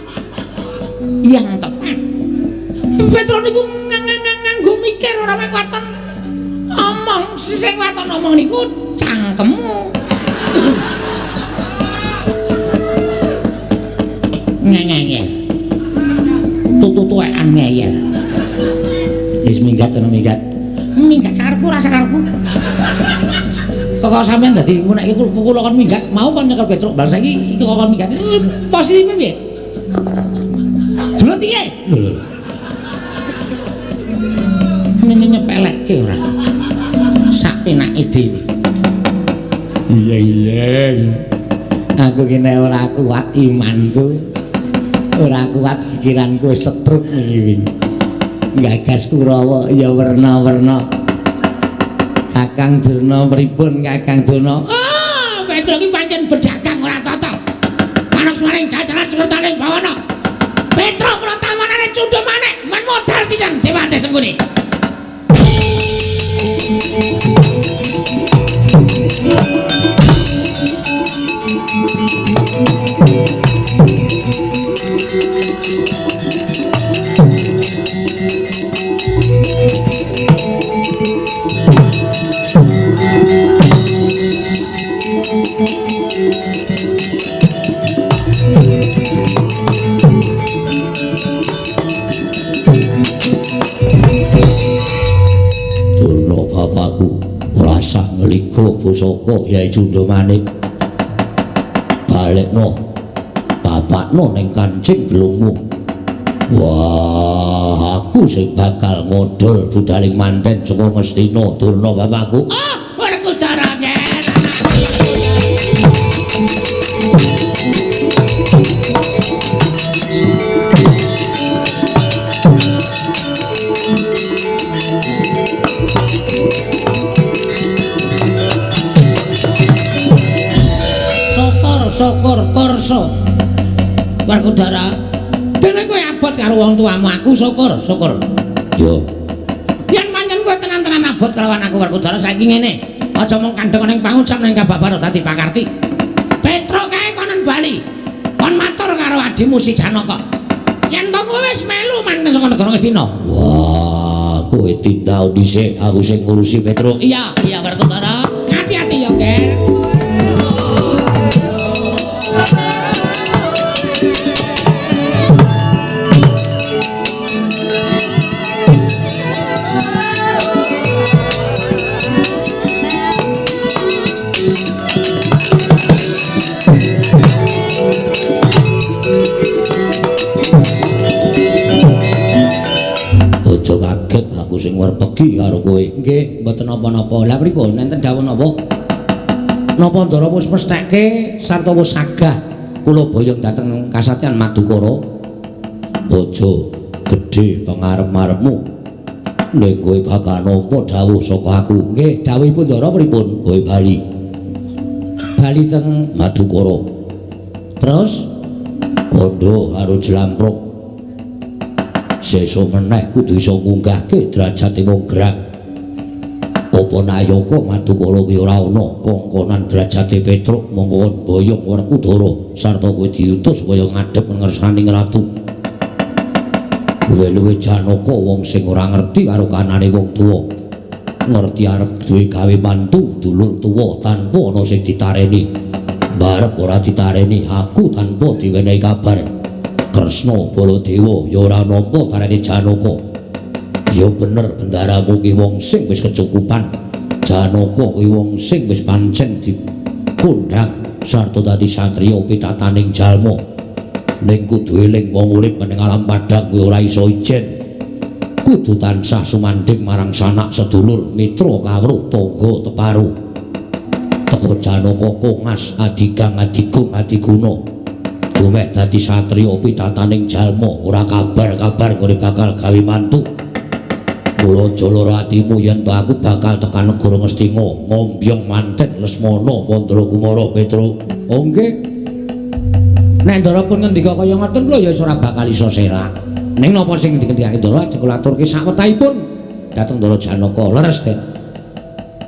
C: yang tepat. Petruk niku nganggo mikir ora mung waton omong, sing waton omong niku cangkemmu. Ngeyel. Tututuekan ngeyel. Wis minggat ana minggat. Minggat sakarepku ora sakarepku. Kok sampean dadi ngono iki kula kon minggat, mau kon nyekel Petruk bal saiki iki kok kon minggat. Posisinya piye? Dulu piye? Lho. Ini nyepelekke ora. Sak penake dhewe. Iya. Aku ki nek ora kuat imanku.
A: ora kuat pikiranku wis setruk wingi. Gagas Kurawa ya werna-werna. Kakang Durna pripun Kakang Durna?
C: Oh, Petro ki pancen berdagang ora tata. Manuk suwaring jajaran surtaning bawana. Petro kula tamanane cundhe maneh, men modal sisan Dewante Sengkuni.
A: Durna bapakku rasa ngeliko pusaka Yai Cundha Manik. Balekno bapakno ning Kancing Blungu. Wah, aku sing bakal ngodol budaling manten saka Ngastina Durna bapakku.
C: Oh, Werkudara ngen. Syukur kursa Werkudara dene kowe abot karo wong tuamu aku syukur
A: Yo
C: yen pancen kowe tenan-tenan abot kelawan aku Werkudara saiki ngene aja mung kandheng ning pangucap ning kababar dadi pakarti Petro kae konon bali kon matur karo adimu si Janaka yen to kowe wis melu manten saka negara Ngastina.
A: wah kowe tindau dhisik aku sing ngurusi Petro.
C: Iya Werkudara hati-hati ya Ger.
A: Aja kaget aku sing wertegi karo kowe.
C: Nggih, mboten napa-napa. Lah pripun nenten dawuh napa? Napa Ndara wis mestheke sarta wis sagah kula boyong dhateng Kasatyan Madukara?
A: Aja gedhe pangarep-arepmu. Nek kowe bakal nampa dawuh saka aku.
C: Nggih, dawuhipun Ndara pripun?
A: Kowe bali
C: Bali teng
A: Madukara.
C: terus
A: Kondo karo Jlamprung. Sesuk meneh kudu iso munggahke derajate wong Grang. Apa Nayaka Madukara ki ora ana kongkonan derajate Petruk mongko boyong Werkudara sarta kowe diutus kaya ngadhep ngersani ratu. Luwe-luwe Janaka wong sing ora ngerti karo kanane wong tuwa. Ngerti arep duwe gawe mantu dulur tuwa tanpa ana sing ditareni. Barep ora ditareni aku tanpa diwenehi kabar. Kresna Baladewa ya ora nampa karene Janaka. Ya bener bendaramu ki wong sing wis kecukupan. Janaka kuwi wong sing wis pancen dikondhang sarta dadi satriya pitataning jalma. Ning kudu eling wong urip ning alam padang kuwi ora iso ijen. Kudu tansah sumandhing marang sanak sedulur, mitra kawruh, tangga teparu. Teka Janaka kongas adigang adigung adiguna. Dumeh dadi satriya pitataning jalma ora kabar-kabar ngene bakal gawe mantu. Mula joloro atimu yen to aku bakal tekan negara Ngastina ngombyong manten Lesmana Mandra Kumara Petro.
C: oh nggih. Nek Ndara pun ngendika kaya ngoten kula ya ora bakal iso serak. Ning napa sing dikendikake Ndara ajeng kula aturke sawetahipun dhateng Ndara Janaka leres Den.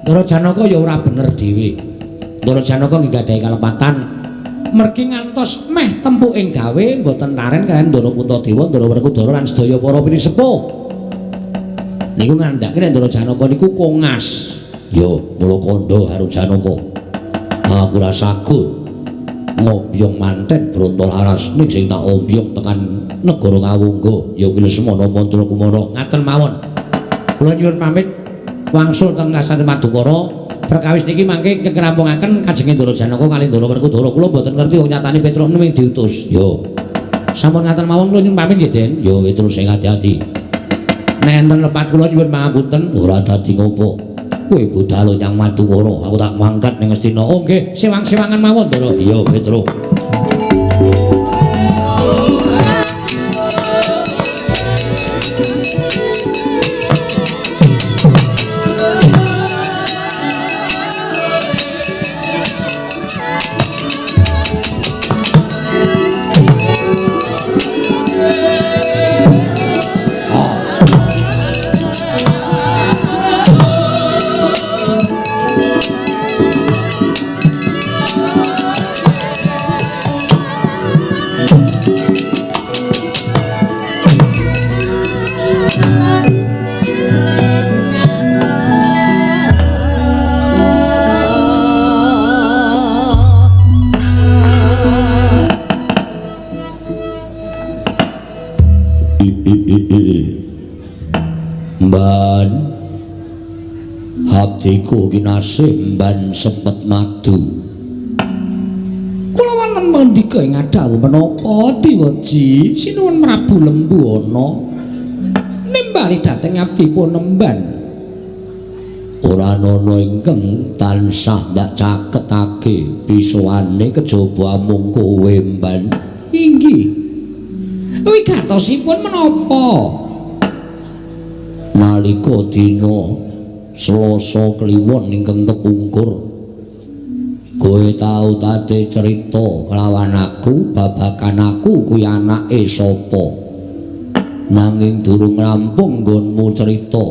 C: Ndara Janaka ya ora bener dhewe. Ndara Janaka nggih gadahi kalepatan mergi ngantos meh tempuking gawe mboten taren kaliyan Ndara Puntadewa, Ndara Werkudara lan sedaya para pinisepuh. Niku ngandhake nek Ndara Janaka niku kongas.
A: Yo mula kandha karo Janaka. Aku ora saged ngombyong manten Brontolaras ning sing tak ombyong tekan negara Ngawungga ya kuwi Lesmana Mandra Kumara.
C: Ngaten mawon. Kula nyuwun pamit wangsul teng Kasatyan Madukara. Perkawis niki mangke kekerampungaken kajenge Ndara Janaka kali Ndara Werkudara. Kula mboten ngerti wong nyatane Petruk ning diutus.
A: Yo
C: Sampun ngaten mawon kula nyuwun pamit nggih Den.
A: yo terus sing hati-hati.
C: Nek enten lepat kula nyuwun pangapunten.
A: Ora dadi ngopo. Kowe budal nyang Madukara, aku tak mangkat ning Ngastina.
C: Oh nggih, sewang-sewangan mawon Ndara.
A: Iya, Petruk. abdiku kinasih mban sempet madu.
C: Kula wonten mendika ing adhawu menapa Dewaji sinuwun Prabu Lembuana nimbali dhateng abdipun nemban.
A: Ora ana ingkang tansah ndak caketake pisuwane kejaba mung kowe mban.
C: Inggih. Wigatosipun menapa?
A: Nalika dina Selasa kliwon ingkang kepungkur kowe tau tate cerita kelawan aku babakan aku kuwi anake sapa. Nanging durung rampung nggonmu cerita.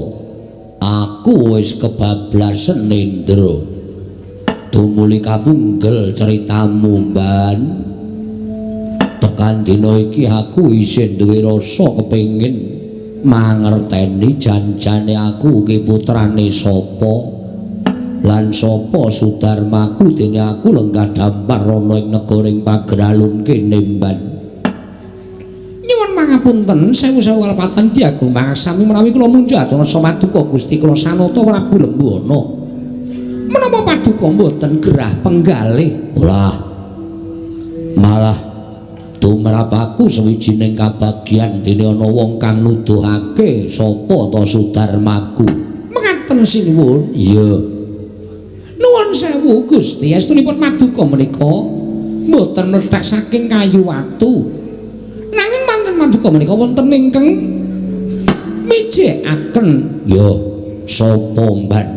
A: Aku wis kebablasen Nendra. Dumuli kapunggel ceritamu mban. Tekan dina iki aku isih duwe rasa kepengin mangerteni janjane aku ki putrane sapa lan sapa Sudarmaku dene aku lenggah dampar ana ing negaring Pagralun kene mban.
C: Nyuwun mangapunten sewu-sewu kalepatan diagung pangaksami menawi kula munjuk atur samaduka Gusti kula Sanata Prabu Lembuana. Menapa paduka mboten gerah penggalih?
A: Ora. Malah tumrap aku sawijining kabagyan dene ana wong kang nuduhake sapa ta Sudarmaku.
C: Mekaten sinuwun.
A: Iya.
C: Nuwun sewu Gusti, estunipun paduka menika mboten mlethek saking kayu watu. Nanging manten paduka menika wonten ingkang mijekaken.
A: Ya, sapa mban?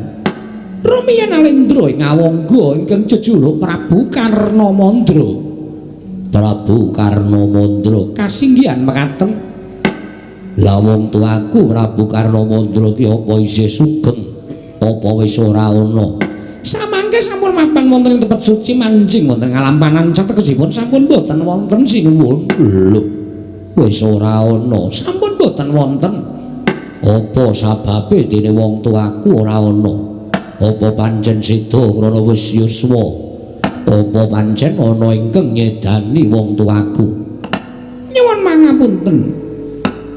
C: Rumiyin Alendra ing Awangga ingkang jejuluk Prabu Karnamandra.
A: Prabu Karnamandra
C: Kasinggihan mekaten.
A: Lah wong tuaku Prabu Karnamandra ki apa isih sugeng apa wis ora ana?
C: Samangke sampun mapan wonten ing tempat suci manjing wonten ngalampanan categesipun sampun boten wonten sinuwun.
A: Lho, wis ora ana.
C: Sampun boten wonten.
A: Apa sababe dene wong tuaku ora ana? Apa pancen sida krana wis yuswa? Apa pancen ana ingkang nyedani wong tuaku?
C: Nyuwun mangapunten.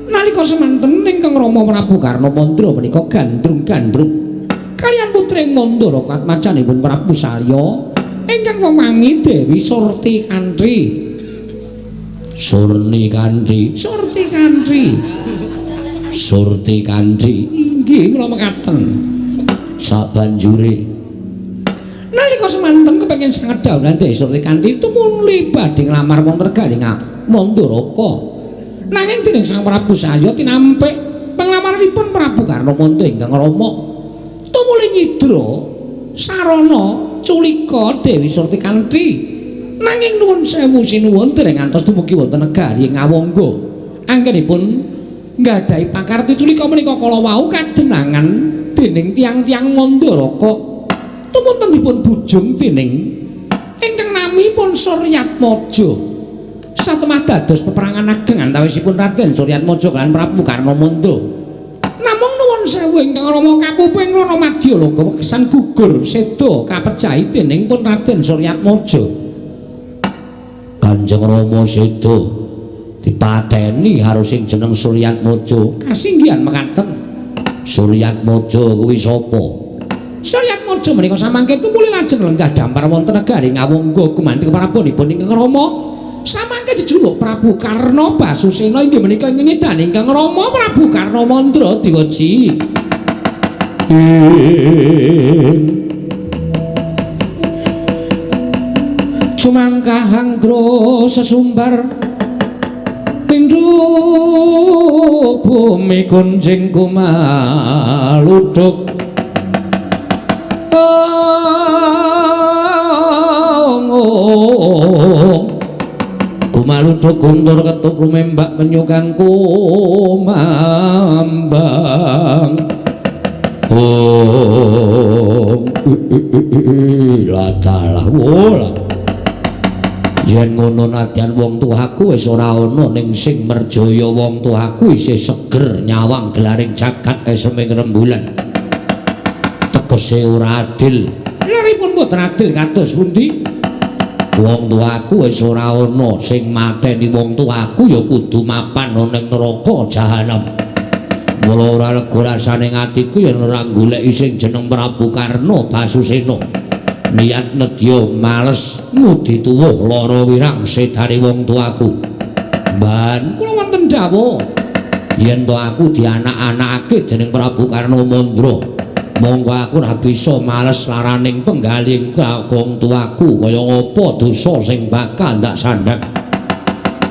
C: Nalika semanten ingkang Rama Prabu Karnamandra menika gandrung-gandrung kaliyan putring Mandala katmacanipun Prabu Salya ingkang wewangi Dewi Surti Kantri.
A: Surni Kantri.
C: Surti Kantri.
A: Surti Kantri.
C: Inggih kula mekaten.
A: Sabanjure
C: nalika semanten kepengin sanget dawuhan Dewi Surti Kantri tumuli badhe nglamar wonten regaling Mandaraka. Nanging dening Sang Prabu Salya tinampik penglamaranipun Prabu Karnamandra ingkang Rama tumuli nyidra sarana culika Dewi Surti Kantri. Nanging nuwun sewu sinuwun dereng ngantos dumugi wonten negari ing Awangga anggenipun nggadahi pakarti culika menika kala wau kadenangan dening tiang-tiang Mandaraka tumunten dipun bujung dening ingkang namipun Suryatmaja. Satemah dados peperangan ageng antawisipun Raden Suryatmaja lan Prabu Karnamandra. Namung nuwun sewu ingkang Rama kapuping Ranamadya Loka wekasan gugur seda kapejahi dening pun Raden Suryatmaja.
A: Kanjeng Rama seda dipateni karo sing jeneng Suryatmaja.
C: Kasinggihan mekaten.
A: Suryatmaja kuwi sapa?
C: Suryatmaja menika samangke tumuli lajeng lenggah dampar wonten negari Ngawangga gumanti keparabonipun ingkang Rama samangke jejuluk Prabu Karna Basusena inggih menika nyedani ingkang Rama Prabu Karnamandra Dewaji. Sumangkah anggro sesumbar pindho bumi kunjing kumaludhuk kumaludhuk guntur ketuk lumembak penyukang kumambang ladalah wola yen ngono nadyan wong tuaku wis ora ana ning sing merjaya wong tuaku isih seger nyawang gelaring jagat kaya seming rembulan tegese ora adil. Leripun mboten adil kados pundi? Wong tuaku wis ora ana sing mateni wong tuaku ya kudu mapan ana ning neraka jahanam.
A: Mula ora lega rasane atiku yen ora goleki sing jeneng Prabu Karna Basusena. Niat nedya males ngudi tuwuh lara wirang sedane wong tuaku. Ban kula wonten dawuh yen to aku dianak-anakake dening Prabu Karna Mandra. Monggo aku ora bisa males laraning penggaling wong tuaku kaya apa dosa sing bakal ndak sandhak.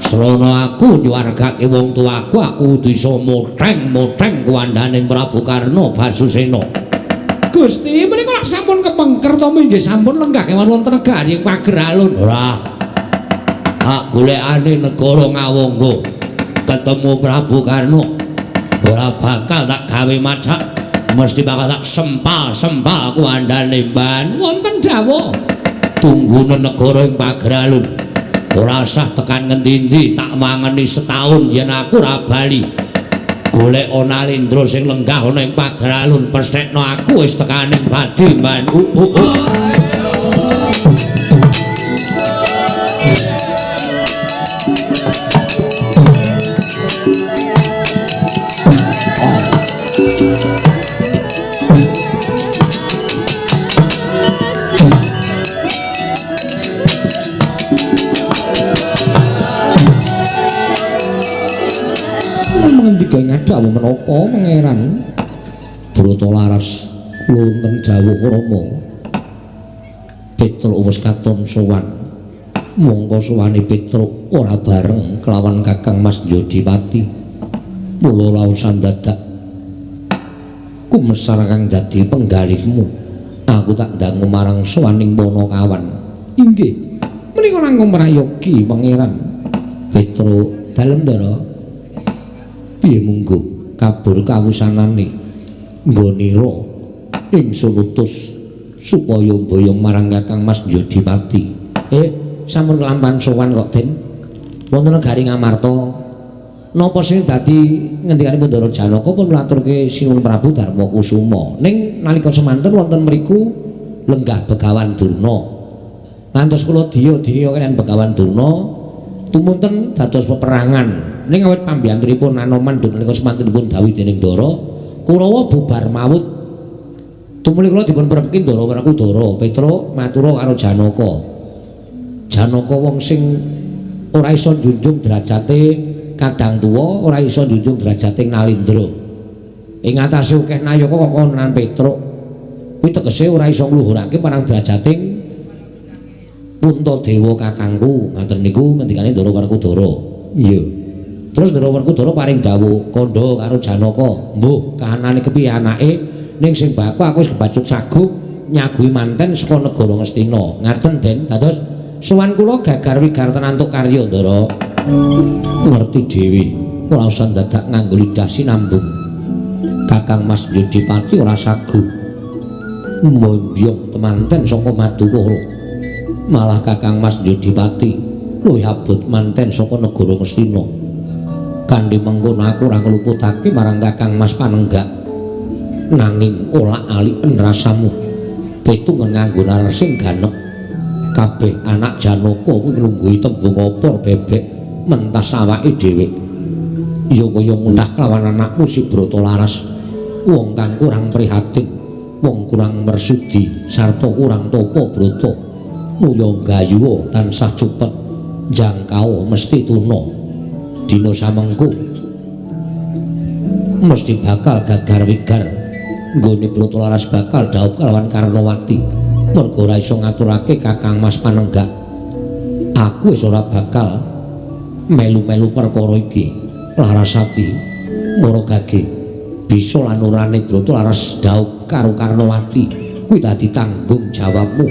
A: Srana aku nyuwargake wong tuaku aku bisa moteng-moteng kuwandaning Prabu Karna Basusena. Gusti menika lak sampun kepengker to nggih sampun lenggah kewan wonten negari pager alun. Ora. Tak golekane negara ngawangga ketemu Prabu Karna. Ora bakal tak gawe macak. Mesti bakal tak sempal kuandane ban wonten dawuh tunggune negara ing pager alun ora usah tekan ngendi-endi tak mangeni setahun yen aku ora bali golek ana Lendra sing lenggah ana ing pager alun pesthekno aku wis tekaning padi ban mengendika ngadhawu menapa pangeran Bratalaras kula wonten dawuh Rama Petruk wis katon sowan mongko sowane Petruk ora bareng kelawan Kakang Mas Jodipati mula lausan dadak kumesar kang dadi penggalihmu aku tak dangu marang sowaning Panakawan inggih menika langkung prayogi pangeran Petruk dalem ndara piye munggo kabur kawusanane nggonira ingsun utus supaya mboyong marang Kakang Mas Jodipati. Sampun kelampan sowan kok Den. Wonten negari Ngamarta napa sing dadi ngendikane Pandara Janaka pun maturke sinuwun Prabu Darma Kusuma. Ning nalika semanten wonten mriku lenggah Begawan Durna. Ngantos kula diya-diya kaliyan Begawan Durna tumunten dados peperangan. Ning awit pambiyantunipun Anoman nalika semantenipun dawuh dening Ndara, Kurawa bubar maut. Tumuli kula dipun prepeki Ndara Werkudara, Petruk matur karo Janaka. Janaka wong sing ora iso njunjung derajate kadang tuwa, ora iso njunjung derajate Nalindra. Ing atase akeh nayaka kok konan Petruk. Kuwi tegese ora iso ngluhurake parang derajating Puntadewa kakangku. Ngaten niku ngendikane Ndara Werkudara. Iya. Terus Ndara Werkudara paring dawuh kandha karo Janaka, "Mbuh, kahanane kepiye anake ning sing baku aku wis kebacut saguh nyaguhi manten saka negara Ngastina." Ngaten Den, dados sowan kula gagar wigar tenantuk karya Ndara. Ngerti dhewe, ora usah dadak nganggo lidah sinambung. Kakang Mas Jodipati ora saguh mboyong temanten saka Madukara. Malah Kakang Mas Jodipati luwih abot manten saka negara Ngastina. Kanthi mengkono aku ora ngluputake marang Kakang Mas Panenggak nanging olak-aliken rasamu petungen nganggo nalar sing ganep kabeh anak Janaka kuwi nglungguhi tembung opor bebek mentas awake dhewe ya kaya mundah kelawan anakmu si Bratalaras wong kang kurang prihatin wong kurang mersudi sarta kurang tapa brata muya gayuwa tansah cepet jangkau mesti tuna dina samengko mesti bakal gagar wigar nggone Bratalaras bakal dhaup kelawan Karnawati merga ora iso ngaturake Kakang Mas Panenggak aku wis ora bakal melu-melu perkara iki Larasati Maragage bisa lan urane Bratalaras dhaup karo Karnawati kuwi dadi tanggung jawabmu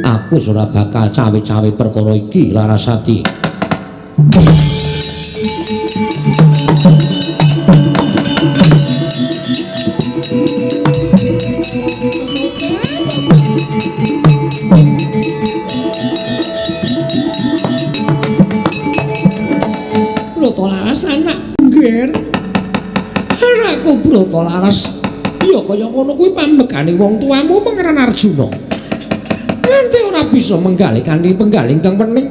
A: aku wis ora bakal cawe-cawe perkara iki Larasati.
C: Bratalaras anak ngger. Anakku Bratalaras. Ya kaya ngono kuwi pambekane wong tuamu Pangeran Arjuna. Nganti ora bisa menggalih kanthi penggalih kang pening.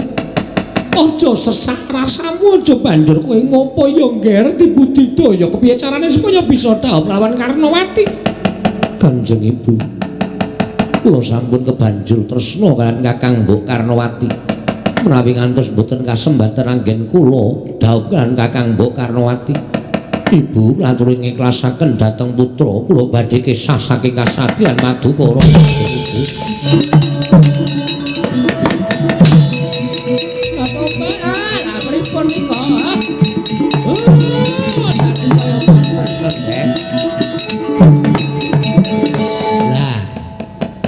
C: Aja sesak rasamu, aja banjur kowe ngopo ya ngger dibudidaya kepiye carane supaya bisa dhaup lawan Karnawati. Kanjeng Ibu, kula sampun kebanjur tresna kaliyan Kakang Mbok Karnawati. Menawi ngantos boten kasembatan anggen kula dhaup kaliyan Kakang Mbok Karnawati. Ibu laturi ngiklasaken dhateng putra kula badhe kesah saking kasatriyan Madukara. Pripun nika? Lah,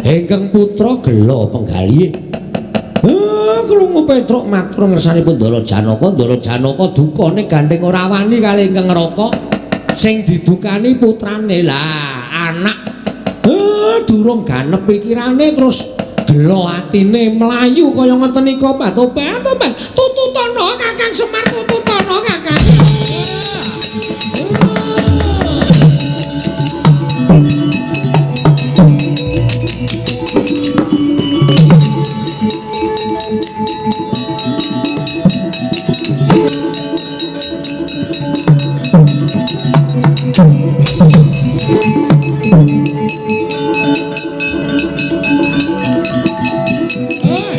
C: ingkang putra gelo penggalih. Krungu Petruk matur ngersanipun Ndara Janaka. Ndara Janaka dukane gandeng ora wani kali ingkang Ngraka. Sing didukani putrane. Lah, anak durung ganep pikirane terus gelo atine mlayu kaya ngoten nika, Pak. Tobat. Tututana Kakang Semar, tututana Kakang.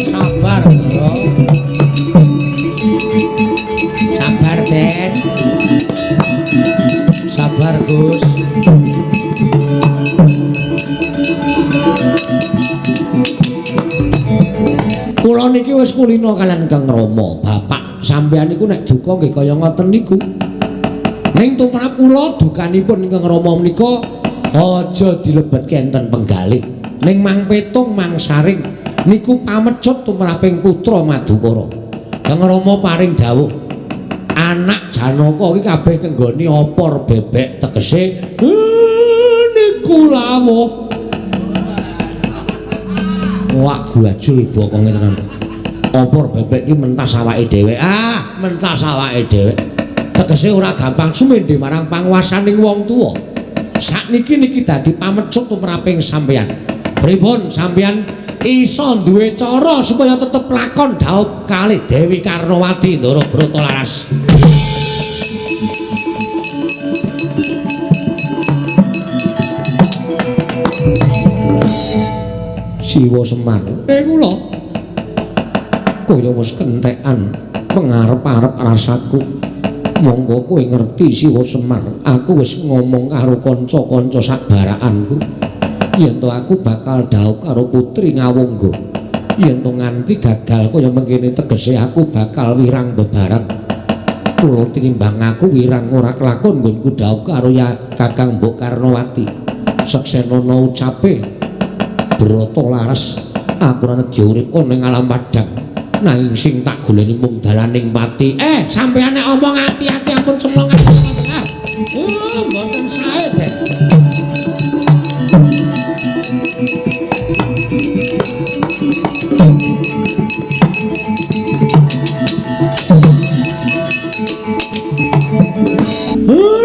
C: Sabar, Bro. Sabar, Den. Sabar, Gus. Kula niki wis kulina kaliyan Kang Rama, Bapak. Sampeyan niku nek duka nggih kaya ngoten niku. Ning tumrap kula dukanipun Kang Rama menika aja dilebetke enten penggalih. Ning Mang Petung, Mang Saring niku pamecut tumraping putra Madukara. Kang Rama paring dawuh, anak Janaka iki kabeh kenggone opor bebek tegese niku lawuh. Wak guajul bokonge tenan. Opor bebek iki mentas awake dhewe. Mentas awake dhewe. Tegese ora gampang sumendhe marang panguwasaning wong tuwa. Sakniki niki dadi pamecut tumraping sampeyan. Pripun sampeyan iso duwe cara supaya tetep lakon dhaup kalih Dewi Karnawati Ndara Bratalaras. Siwa Semar, kula kaya wis kentekan pengarep-arep rasaku. Monggo kowe ngerti Siwa Semar, aku wis ngomong karo kanca-kanca sakbarakanku. Yen to aku bakal dhaup karo putri Ngawungga. Yen to nganti gagal kaya mengkene tegese aku bakal wirang bebaran. Kula tinimbang aku wirang ora kelakon nggonku dhaup karo ya Kakang Mbok Karnawati. Seksenana ucape Bratalaras, aku ora nedya urip ning alam padang. Nanging sing tak goleni mung dalaning pati. Sampeyan nek omong ati-ati ampun cemlong ati. Mboten sae, Den.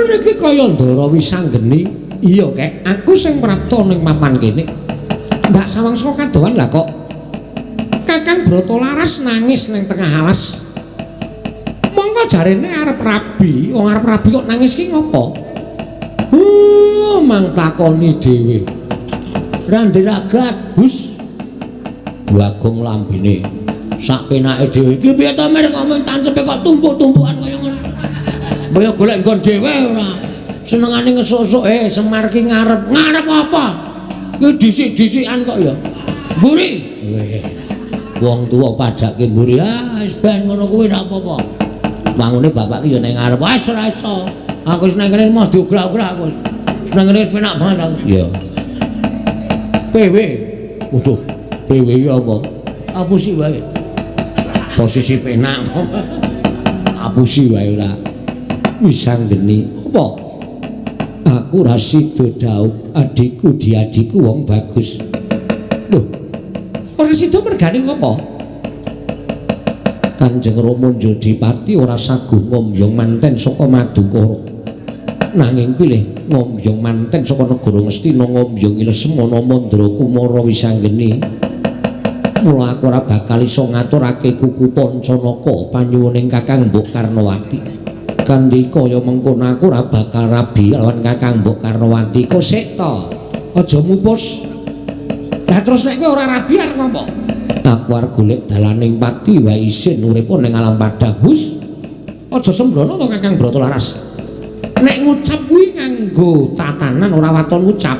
C: Niki kaya Ndara Wisanggeni. Iya, Kek. Aku sing prapta ning papan kene. Ndak sawangsa kadohan lah kok Kakang Bratalaras nangis ning tengah alas. Monggo jarene arep rabi, wong arep rabi kok nangis ki ngopo? Mang takoni dhewe. Randiragat, Gus. Bagong lambene sak penake dhewe. Iki piye to Mir kok men tancepe kok tumpuk-tumpukan kaya ngono. Mbaya golek nggon dhewe ora. Senengane ngesuk-esuk Semar ki ngarep apa? Ki dhisik-dhisikan kok ya. Mburi. Wong tuwa padake mburi. Wis ben ngono kuwi ora apa-apa. Wangune bapak ki ya ning ngarep. Wis ora iso. Aku wis nang kene mah diograk-ograk aku. Seneng wis penak banget aku. Iya. PW. Waduh. PW ya apa? Apusi wae. Posisi penak. Apusi wae ora. Wisanggeni. Apa? Aku ra sida dhaup adikku diadikku wong bagus. Lho, ora sida mergane ngopo? Kanjeng Rama Jodipati ora saguh ngombyong manten saka Madukara. Nanging pilih ngombyong manten saka negara Ngastina ngombyong Lesmana Mandra Kumara Wisanggeni.
A: Mula aku ora bakal iso ngaturake kuku Pancanaka panyuwuning Kakang Mbok Karnawati. Kanthi kaya mengkono aku ora bakal rabi lawan Kakang Mbok Karnawati. Kok sik to. Aja mupus. Lah terus nek kowe ora rabi arep ngopo? Aku arep golek dalaning pati wae isin urip ning alam padang. Hus. Aja sembrono to Kakang Bratalaras. Nek ngucap kuwi nganggo tatanan ora waton ngucap.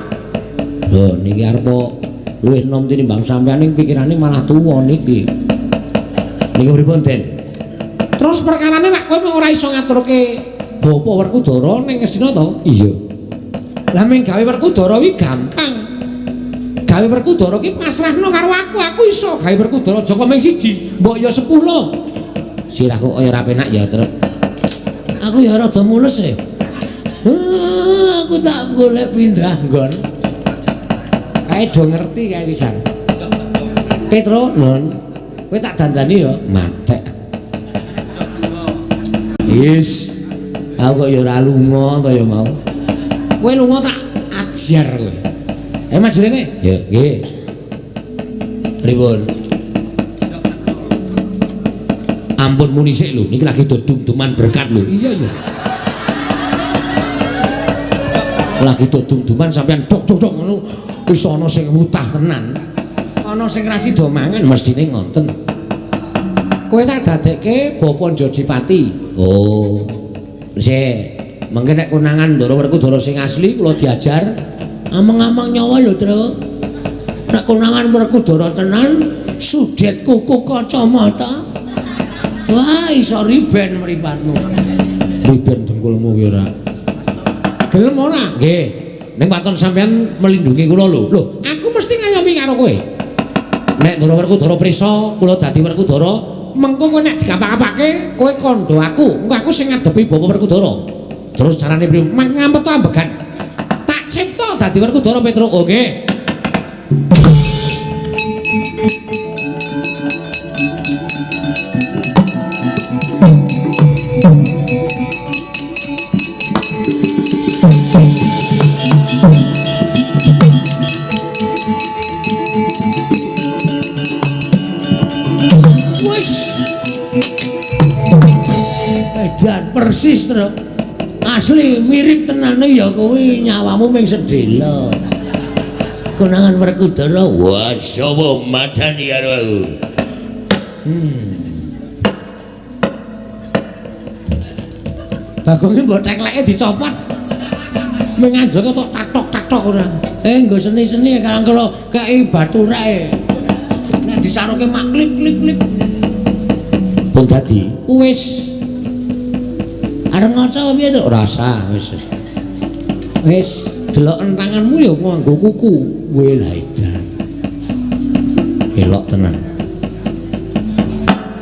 A: Lho niki arep luwih nom tinimbang sampeyan ning pikirane malah tuwa niki. Niki pripun, Den? Terus perkarane nek kowe ora iso ngaturke Bapa Werkudara ning Ngastina to? Iya. Lah ming gawe Werkudara kuwi gampang. Gawe Werkudara ki pasrahno karo aku iso gawe Werkudara aja kok ming siji, mbok ya 10. Sirahku kaya ora penak ya, Truk. Aku ya rada mulus e. Aku tak golek pindah nggon. Kae do ngerti kae pisan. Petro, Nun. Kowe tak dandani ya, matek. Wis. Aku kok ya ora lunga to ya mau. Kowe lunga tak ajar kowe. Maju rene. Ya, nggih. Pripun? Ampun muni sik lho, niki lagi dudum-duman berkat lho. Iya. Lagi dudum-duman sampean dok-dok ngono. Wis ana sing mutah tenan. Ana sing ra sida mangan mestine ngonten. Kowe tak dadekke Bapa Jodipati. Oh. Sik, mengke nek konangan Ndara Werkudara sing asli kula diajar amang-amang nyawa lho, Tru. Nek konangan Werkudara tenan, sudet kuku kacamata. Wah, iso riben mripatmu. Riben dengkulmu ki ora. Gelem ora? Nggih. Ning waton sampean melindungi kula lho. Lho, aku mesti ngayomi karo kowe. Nek Ndara Werkudara prisa, kula dadi Werkudara, mengko kowe nek digapak-gapake, kowe kandha aku. Engko aku sing ngadepi Bapa Werkudara. Terus carane priye? Ngampet ambegan. Tak cipta dadi Werkudara Petro. Oke. Dan persis Truk. Asli mirip tenane ya kowe nyawamu ming sedhela. Konangan Werkudara, wah sapa madani karo aku. Bagongnya mbok tekleke dicopot. Menganjur kok tak-tok ora. Nggo seni-seni kalau kula kei baturake. Nek disaruke mak klip-klip. Pun dadi wis arep ngaca piye to? Ora usah, wis delok entanganmu ya nganggo kuku. Kowe lha edan. Elok tenan.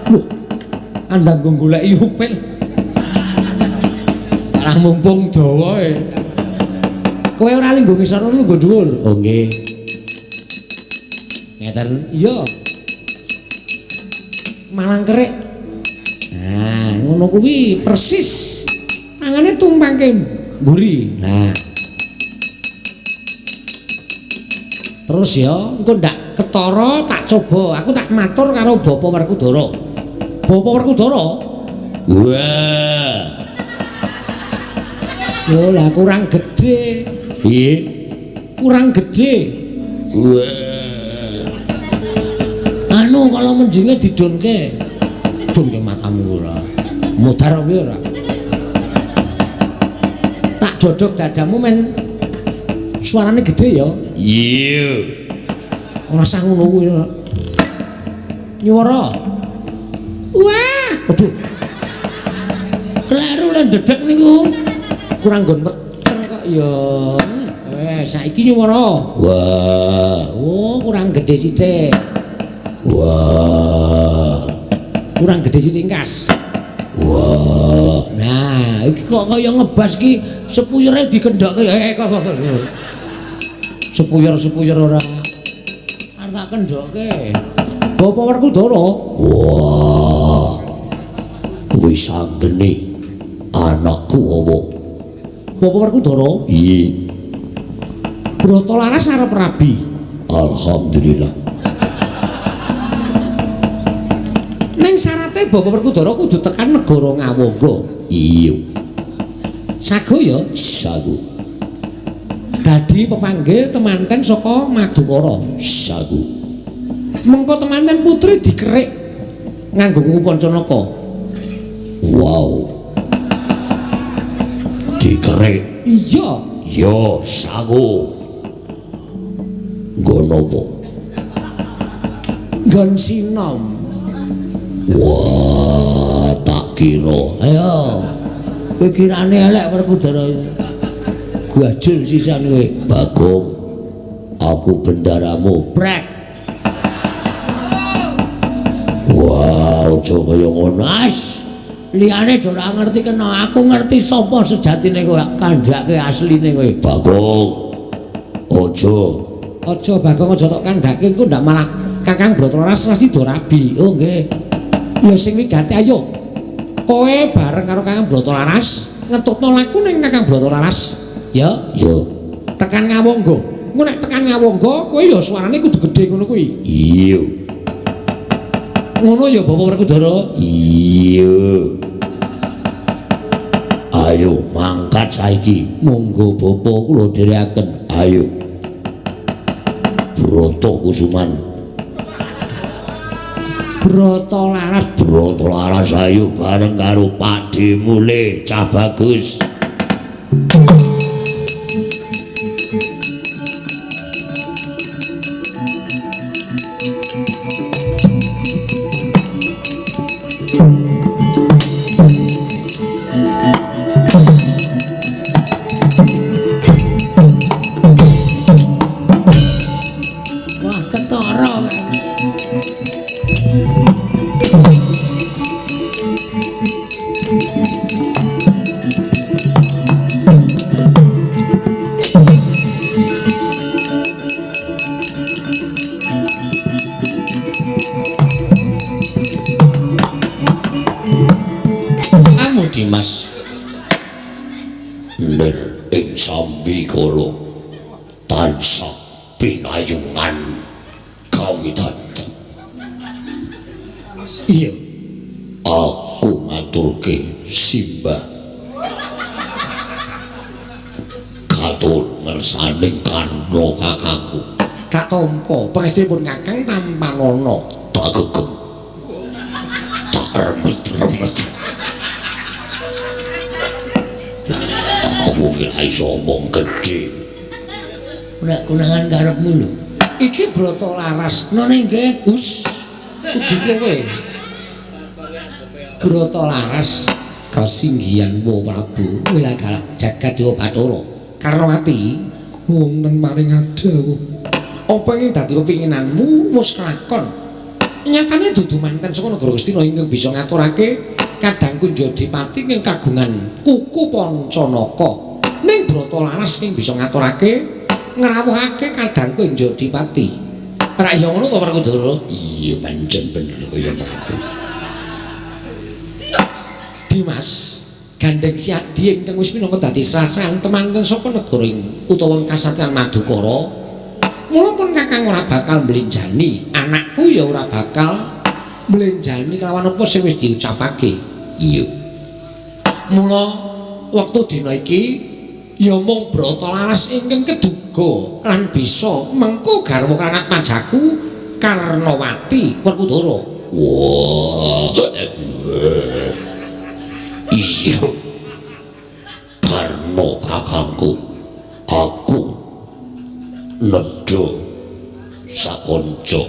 A: Loh, andang goleki upil. Lah mumpung dawa e. Kowe ora linggo ngisor linggo dhuwur. Oh nggih. Ngeten. Iya. Malang kerik. Nah, ngono kuwi persis. Tangane tumpangke mburi. Nah. Terus ya, engko ndak ketara tak coba. Aku tak matur karo Bapa Werkudara. Bapa Werkudara? Wah. Yo lah kurang gede. Piye? Kurang gede. Wah. Anu kalau menjinge didonke. Donke matamu ora. Mudhar kuwi ora. Dodok dadamu men suarane gede ya. Iya. Ora usah ngono kuwi. Nyuwara. Wah, aduh. Kleru lan dedek niku. Kurang nggon meteng kok ya. Saiki nyuwara. Wah, oh kurang gede sithik. Wah. Kurang gede sithik engkas. Wah, nah iki kok kaya ngebas ki sepuyere dikendhokke kok. Sepuyer ora. Arep tak kendhokke. Bapa Werkudara. Wah. Wis anggene anakku apa? Bapa Werkudara? Iya. Bratalaras arep rabi. Alhamdulillah.
C: Ning syaraté Bapak Werkudara kudu tekan negara Ngawangga.
A: Iya.
C: Sago ya,
A: Sagu.
C: dadi pepanggil temanten saka Madukara.
A: Sagu.
C: Mengko temanten putri dikerik nganggo kuku Pancanaka.
A: Wow. Dikerik.
C: Iya,
A: Yo sagu. Gonopo.
C: nggon sinom.
A: Wah, tak kira.
C: Ayo. Kowe kirane elek Werkudara. Gajul sisan kowe.
A: Bagong. Aku bendaramu.
C: Brek.
A: Wow, aja kaya ngono.
C: As. Liyane do ora ngerti kena, aku ngerti sapa sejatine kowe, kandhake asline kowe.
A: Bagong. Aja.
C: Aja Bagong aja tok kandhake engko ndak malah Kakang Brataras Rasido rabi. Oh nggih. Ya sing wigati ayo. Kowe bareng karo Kakang Brataras ngetutno laku ning Kakang Brataras. Ya,
A: Yo.
C: tekan Ngawangga. Engko nek tekan Ngawangga kowe ya suarane kudu gedhe ngono kuwi.
A: Iya.
C: Ngono ya Bapak Werkudara.
A: Iya. Ayo mangkat saiki. Monggo Bapak kula dherekaken. Ayo. Broto Kusuman. Broto Laras ayo bareng karo Pakde Mule Cah Bagus.
C: Wah, ketara kan.
A: Kamu Dimas ner ing sambikala tansah pinayungan kawitanten.
C: Iya.
A: Aku ngaturke simbah katon ngersaning kanra kakangku.
C: Gak tampa, pangestunipun Kakang Tampanono.
A: Tak gegem, tak remet-remet. Aku kira iso omong gedhe.
C: Nek kunangan karepmu lho. Iki Broto Laras. None nggih, Gus. Ugi kowe. Broto Laras kasinggihan Wa Prabu Wilagalak jagat Dewa Bathara Karnawati wonten maring adawuh. Apa ing dadi kepinginanmu mus kelakon. Nyatane dudu manten saka negara Gustina ingkang bisa ngaturake kadang Kunjadipati ing kagungan kuku Pancanaka. Ning Broto Laras ing bisa ngaturake ngrawuhake kadang Kunjadipati. Ora ya ngono to Werkudara?
A: Iya pancen bener kaya ngono.
C: Dimas, gandeng Siadi ingkang wis minangka dadi srasran temanten saka negara utawa kasatriyan Madukara. Mula pun Kakang ora bakal mblenjani, anakku ya ora bakal mblenjani kelawan apa sing wis diucapake.
A: Iya.
C: Mula wektu dina iki ya mung Broto Laras ingkang keduga lan bisa mengko garwa anak majaku Karnawati Werkudara.
A: Wah. Iya. Karena kakangku, aku nedha sakonco.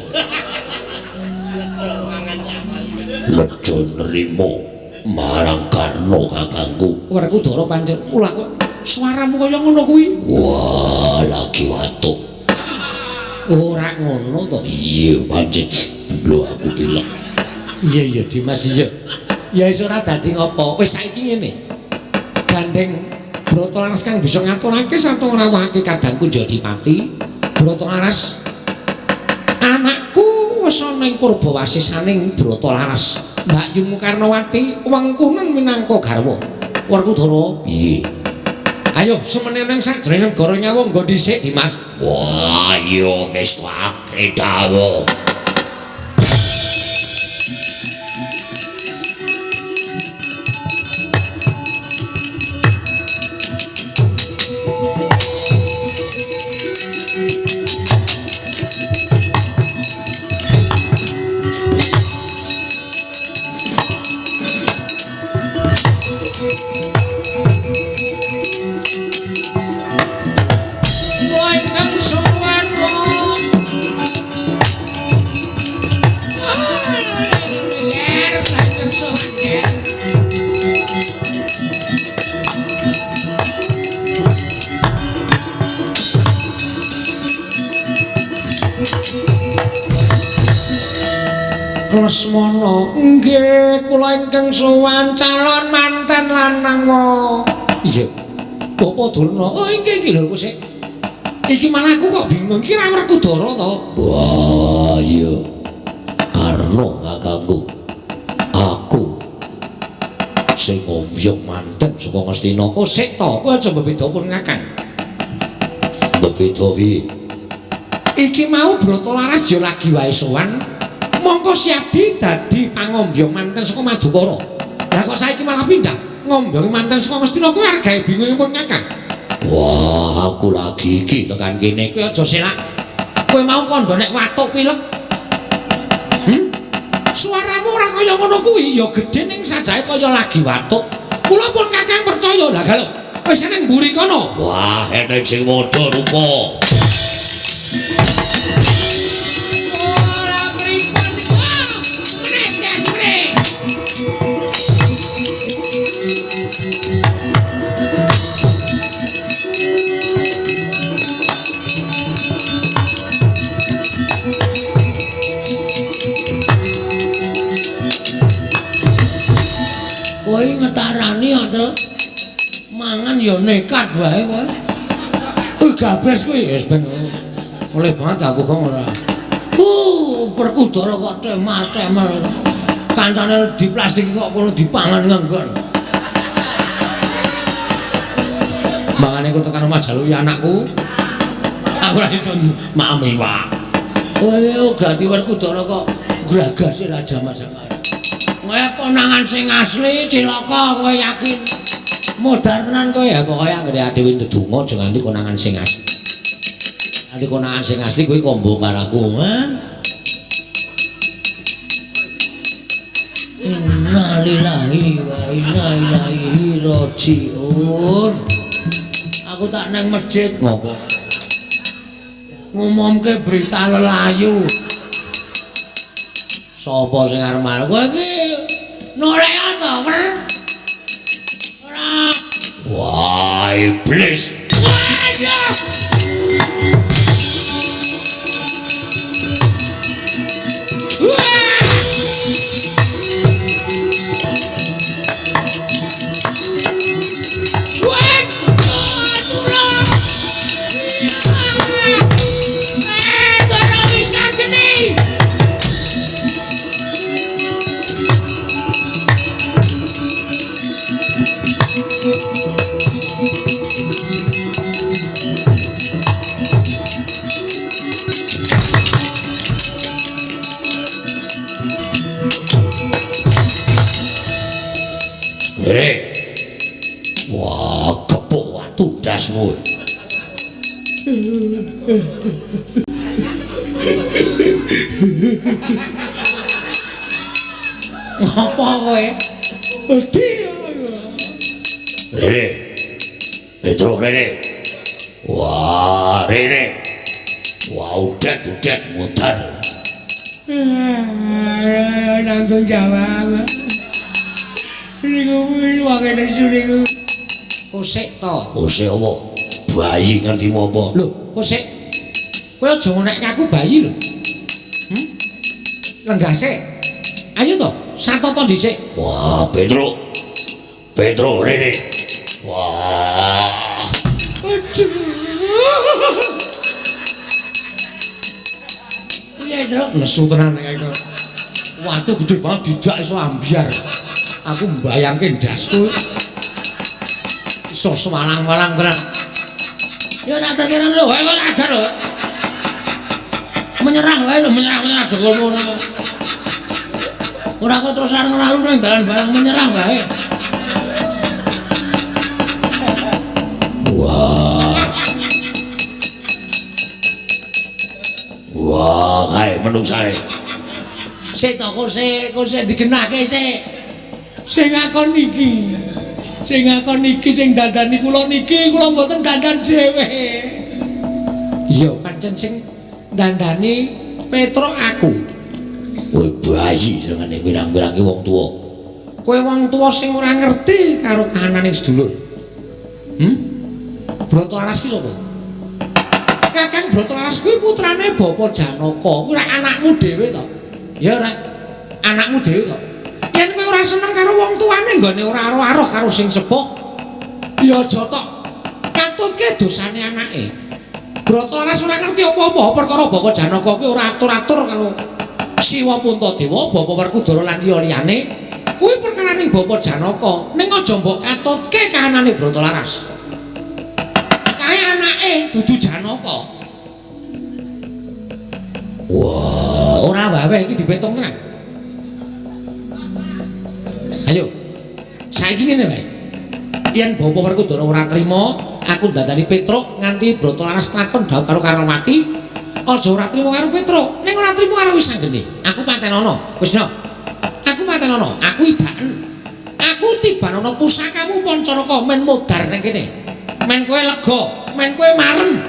A: Nedha nrimo marang Karna kakangku.
C: Werkudara pancen ulah kok suaramu kaya ngono kuwi.
A: Wah, lagi watuk.
C: Ora ngono to.
A: Iya, pancen lho aku bilang.
C: Iya Dimas iya. Ya wis ora dadi ngopo. Wis saiki ngene. Gandeng Broto Laras kang bisa ngaturake sarta ngrawuhake kadang Kunjadipati. Broto Laras anakku wis ana ing purbawasisaning Broto Laras. Mbakyumu Karnawati wengkunen minangka garwa. Werkudara.
A: Iya.
C: Ayo semene nang sadurunge negara Ngawangga dhisik Dimas.
A: Wah, iya wis akeh dawuh.
C: Lesmana. Nggih, kula ingkang sowan calon manten lanang wae. Iya. Bapak Durna. Oh, inggih iki lho sik. Iki malah aku kok bingung iki ra Werkudara to.
A: Wah, iya. Karena kakangku. Aku sing ngombyong manten saka Ngastina.
C: Oh, sik to, kowe aja beda pun Kakang.
A: Bebeda piye?
C: Iki mau Bratalaras ya lagi wae sowan. Mongko siadi dadi pangombyong manten saka Madukara. Lah kok saiki malah pindah ngombyong manten saka Ngastina kowe arep gawe bingung pun Kakang.
A: Wah, aku lagi iki tekan kene.
C: Kowe aja selak. Kowe mau kandha nek watuk pilek. Suaramu ora kaya ngono kuwi, ya gedhe ning sajae kaya lagi watuk. Kula pun Kakang percaya. Lah kalau wis nang mburi kono.
A: Wah, enek sing padha rupa.
C: Ora pripun kok. Menes mrene. Kowe ngetarani ya, Tru. Mangan ya nekat wae kowe. Wih, gabres kowe wis ben oleh banget aku kok ora. Werkudara kok temel. Kancane di plastik kok kono dipangan nganggon. Mangane ku tekan omah Jaluwi anakku. Aku ora iso mami wae. Kowe dadi Werkudara kok gragase ra jamak-jamak. Kowe konangan sing asli cilaka kowe yakin. Modar tenan kowe ya pokoke anggere dhewe ndedonga aja nganti konangan sing asli. Nanti konangan sing asli kowe kombo karo aku, Innalillahi wa inna ilaihi raji'un. Aku tak nang masjid ngopo? Ngumumke berita lelayu. Sapa sing arep marah? Kowe iki norek ta, Wer? Ora.
A: Wah, iblis. Wah, kepuk watu dasmu.
C: Ngapa kowe?
A: Rene. Petro Rene. Wah, Rene. Wah, udah mutar.
C: Nanggung jawab. Niku wong nesu niku. Kosek to.
A: Kosek apa? Bayi ngertimu apa?
C: Lho, kosek. Kowe aja ngonek aku bayi lho. Lenggase. Ayo to, satoto dhisik.
A: Wah, Petro Rene. Wah.
C: Iya, Tru. Nesu tenan iki. Watu gede banget dijak iso ambyar. Aku mbayangke ndasku. Iso semalang-malang tenan. Ya tak terkira lho, kowe kok ajar lho. Menyerang wae lho, menyerang ngono. Ora kok terus arep nglalu nang dalan barang menyerang wae.
A: Wah, kae menungsane.
C: Sik to kok sik digenake sik. Sing ngakon iki. Sing dandani kula niki, kula mboten dandan dhewe. Iya, pancen sing dandani Petro aku.
A: Kowe bayi senengane pirang-pirang wong tuwa.
C: Kowe wong tuwa sing ora ngerti karo kahanane sedulur. Bratalaras ki sapa? Kakang Bratalaras kuwi putrane Bapak Janaka. Kuwi ora anakmu dhewe to? Ya ora. anakmu dhewe kok. Yen kowe ora seneng karo wong tuane nggone ora aro-aro karo sing sepuh, ya aja tok katutke dosane anake. Bratawaras ora ngerti apa-apa perkara Bapak Janaka kuwi ora atur-atur karo Siwa Puntadewa, Bapak Werkudara lan liya-liyane. Kuwi perkaraning Bapak Janaka, ning aja mbok katutke kahanane Bratawaras. Kae anake dudu Janaka. Wah, ora wae iki dipetung tenan. Ayo. Saiki ngene wae. Yen Bapak Werkudara ora trima, aku ndadani Petruk nganti Bratawaras takon dhawuh karo Karnawati, aja ora trima karo Petruk, ning ora trima karo Wisanggeni. Aku patenono. Wis no. Aku patenono, aku idaken. Aku tibanono pusakamu Pancanaka men modar ning kene. Men kowe lega, men kowe marem.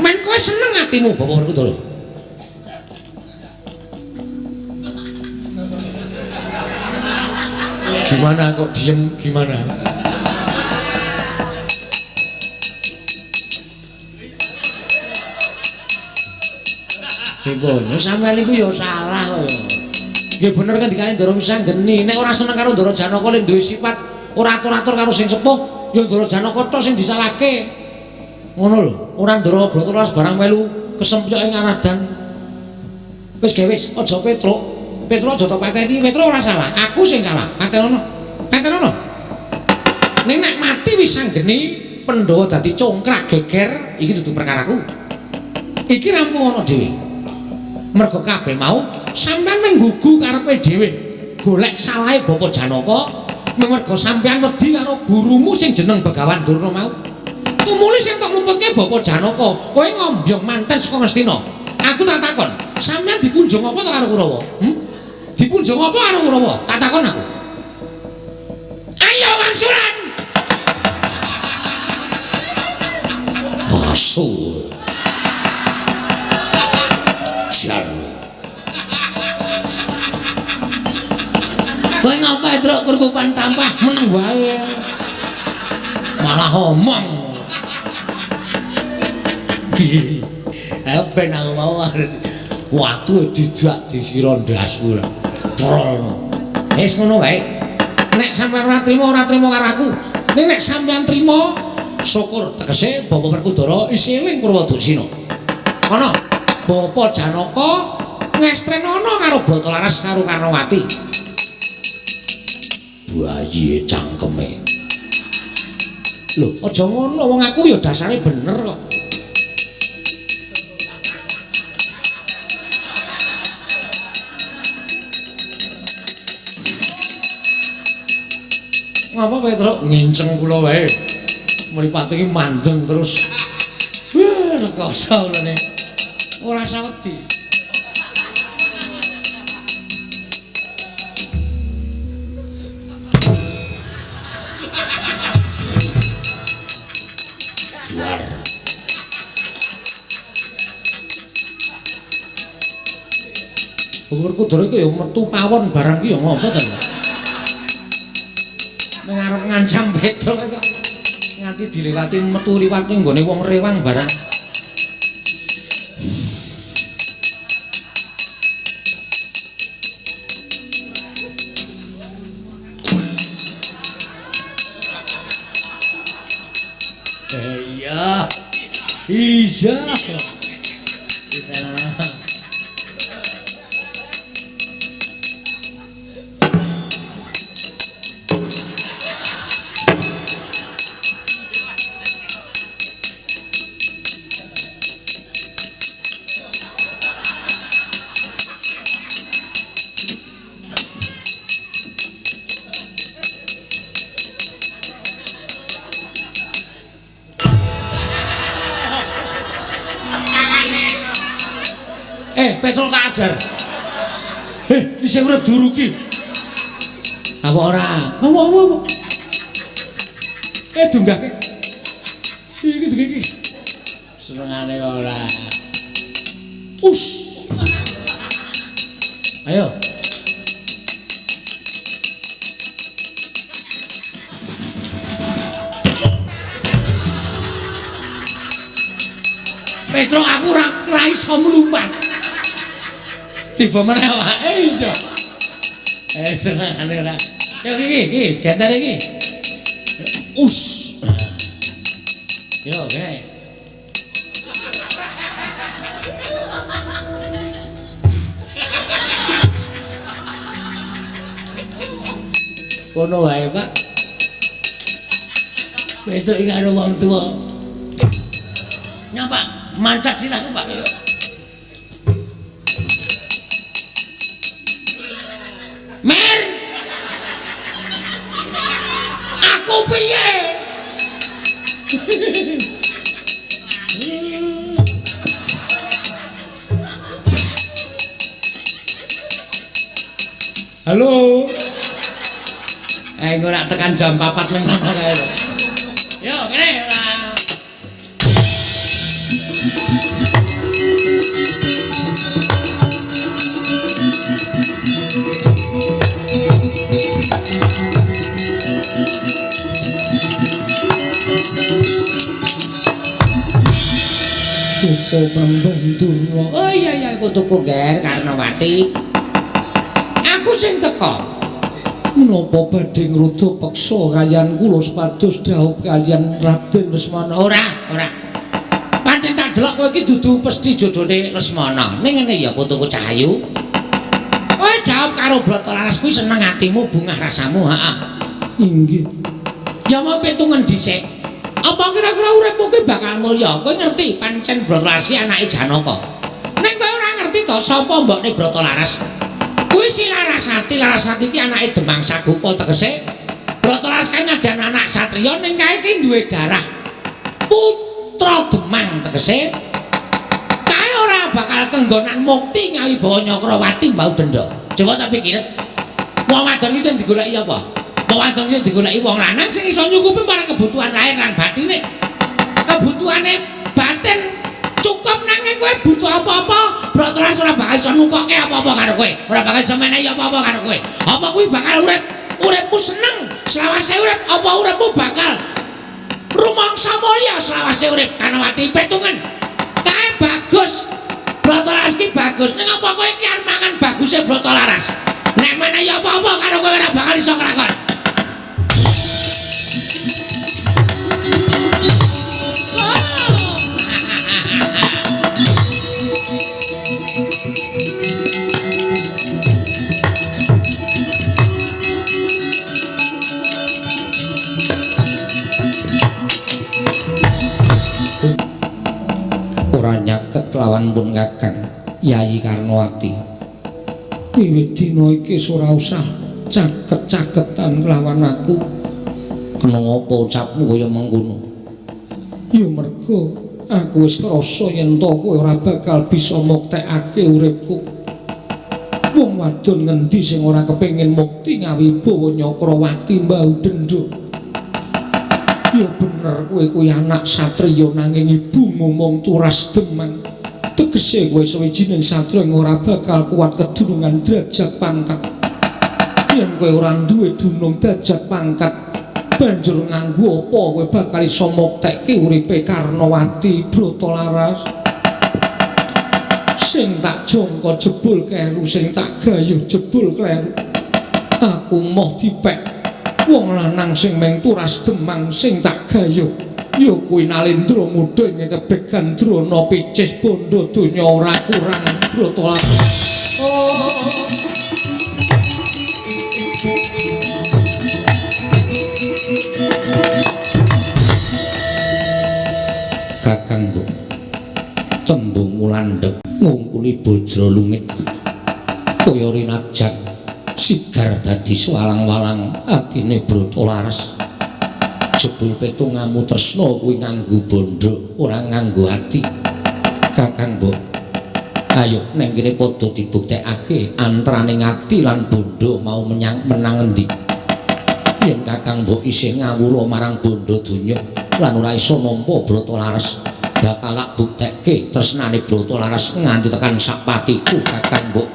C: Men kowe seneng atimu Bapak Werkudara. Gimana kok diem gimana? Ibu, sampeyan iku ya salah kok ya. Ya bener kan dikane Ndara Wisanggeni, nek ora seneng karo Ndara Janaka lek duwe sifat ora atur-atur karo sing sepuh, ya Ndara Janaka tok sing disalahke. Ngono lho, ora Ndara Bratawaras barang melu kesempyoke ngaradan. Wis ge wis, aja Petruk. Petruk aja tok pateni, Petruk ora salah, aku sing salah. Patenono. Patenono. Ning nek mati Wisanggeni, Pandhawa dadi congkrak geger, iki dudu perkaraku. Iki rampung ana dhewe. Mergo kabeh mau sampean menggugu karepe dhewe. Golek salahe Bapak Janaka, mergo sampean wedi karo gurumu sing jeneng Begawan Durna mau. Tumuli sing tok luputke Bapak Janaka, kowe ngombyong manten saka Ngastina. Aku tak takon, sampean dikunjung apa to karo Kurawa? Dipunjung apa karo Kurawa? Tak takon aku. Ayo wangsulan. Asul. Jar. Kowe ngapa Truk kurkupan tampah meneng wae. Malah omong. Ben aku mau watu didak di sira ndasmu. Wis ngono wae. Nek sampeyan ora trima karo aku. Nek sampeyan trima, syukur tegese Bapak Werkudara isih eling Purwodasina. Ana Bapak Janaka ngestrenana karo Bratawaras karo Karnawati. Bayi cangkeme. Lho, aja ngono wong aku ya dasare bener kok. Ngapa Petruk nginceng kula wae. Mripate iki mandeng terus. Wah, rekoso lene. Ora usah wedi. Juar. Werkudara iki ya metu pawon barang iki ya ngopo to. Ngarep ngancam Petruk kok nganti dilewati metu liwat ning nggone wong rewang barang. Iya. Iya. Petruk tak ajar. Isih urip duru ki. Apa ora? Apa? Dunggake. Iki. Senengane ora. Us. Ayo. Petruk aku ora iso mlumpat. Tiba meneh wae iso. senengane ora. Yo iki, geter iki. Us. Yo, kene. Kono wae, Pak. Wedok iki karo wong tuwa. Nyapa, mancak silahku, Pak. Mer. Aku piye? Halo. Engko ora tekan jam 4 ning ngono kae lho. Yo, kene ora. Tuku pembenturno. Oh iya putuku Ger Karnawati. Aku sing teko. Menapa badhe ngruda peksa kaliyan kula sepados dhaup kaliyan Raden Lesmana? Ora. Pancen tak delok kowe iki dudu pesthi jodhone Lesmana. Ning ngene ya putuku Cahayu. Kowe jawab karo Bratalaras kuwi seneng atimu, bungah rasamu, heeh. Inggih. Ya mau pitungan dhisik. Apa kira-kira uripmu ki bakal mulya? Kowe ngerti pancen Bratalaras ki anake Janaka. Ning kowe ora ngerti to sapa mbokne Bratalaras? Kuwi si Larasati ki anake Demang Sagopa tegese Bratalaras kan ngadan anak satriya ning kae ki duwe darah putra Demang tegese kae ora bakal kenggonan mukti ngawibawa Nyakrawati mbau denda. Coba tak pikir. Wong wadon iki sing digoleki apa? Wong wadon sing digoleki wong lanang sing iso nyukupi marang kebutuhan lahir lan batine. Kebutuhane batin cukup nanging kowe butuh apa-apa Bratalaras ora bakal iso nukokke apa-apa karo kowe, ora bakal iso menehi apa-apa karo kowe. Apa kuwi bakal uripmu seneng selawase urip, apa uripmu bakal rumangsa mulya selawase urip? Karnawati petungan kae bagus Bratalaras ki bagus, ning apa kowe iki arep mangan baguse Bratalaras? Nek menehi apa-apa karo kowe ora bakal iso kelakon. Ora nyaket lawan pun Kakang Yayi Karnawati. Wiwit dina iki ora usah caket-caketan kelawan aku. Kena apa ucapmu kaya mengkono? Ya mergo aku wis krasa yen to kowe ora bakal bisa muktekake uripku. Wong wadon ngendi sing ora kepengin mukti ngawibawa Nyakrawati mbau denda. Ya bener kowe kuwi anak satriya nanging ibumu mung turas Demang. Tegese kowe sawijining satriya ora bakal kuat kedunungan derajat pangkat. Yen kowe ora duwe dunung derajat pangkat, banjur nganggo apa kowe bakal iso muktekke uripe Karnawati Bratalaras? Sing tak jangka jebul kleru, sing tak gayuh jebul kleru. Aku moh dipek wong lanang sing meng turas Demang sing tak gayuh ya kuwi Nalendra Muda ing kebek Gandrana picis bondo donya ora kurang Bratalaras. Kakang Bu tembung landhep ngungkuli bojro lungit kaya rinajak sigar dadi swalang-walang atine Bratalaras. Jebul petungamu tresna kuwi nganggo bondo ora nganggo ati. Kakang Mbok, ayo neng kene padha dibuktekake antaraning ati lan bondo mau menang endi. Yen Kakang Mbok isih ngawula marang bondo donya lan ora iso nampa Bratalaras, bakal lak buktekke tresnane Bratalaras nganti tekan sakpatiku Kakang Mbok.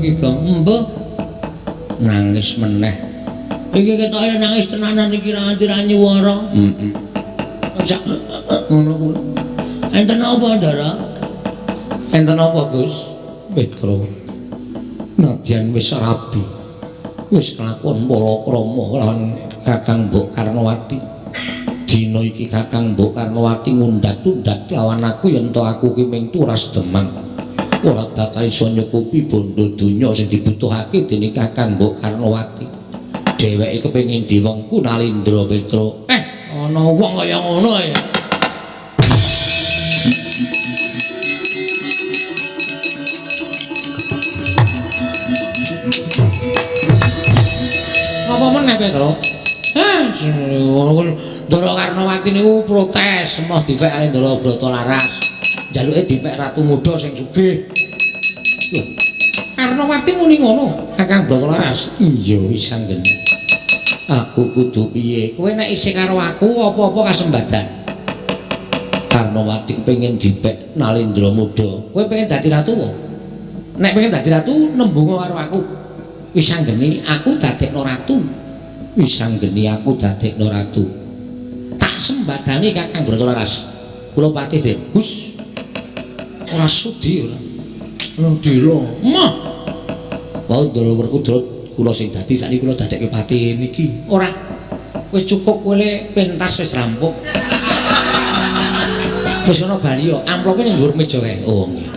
C: iki, Gong? Mbah. Nangis meneh. Iki ketoke nangis tenanan iki ra nganti ra nyuwara. Heeh. Sak ngono kuwi. Enten apa, Ndara? Enten apa, Gus? Petro. Nadyan wis rabi. Wis kelakon Palakrama lawan Kakang Mbok Karnowati. Dina iki Kakang Mbok Karnowati ngundat-undat lawan aku yen to aku ki ming turas Demang. Ora bakal iso nyukupi bondo donya sing dibutuhake dening Kakang Mbok Karnowati. Dheweke kepengin diwengku Nalindra Petro. Ana wong kaya ngono ya. Apa meneh Petro? Ngono kuwi Ndara Karnowati niku protes emoh dipek kali Ndara Bratalaras. Jaluke dipek ratu muda sing sugih. Lho, Karnowati muni ngono, Kakang Bratalaras. Iya wis anggen. Aku kudu piye? Kowe nek isih karo aku apa-apa kasembadan. Karnowati pengen dipek Nalindra muda. Kowe pengen dadi ratu apa? Nek pengen dadi ratu nembung karo aku. Wis anggeni aku dadekno ratu. Wis anggeni aku dadekno ratu. Tak sembadani Kakang Bratalaras. Kula patih, Den. Gus. Ora sudi ora. Ndela. Mah. Wau Ndara Werkudara kula sing dadi sakniki kula dadekke pati niki. Ora. Wis cukup kowe pentas wis rampung. Wis ana bali yo, amplope ning dhuwur meja kae. Oh nggih.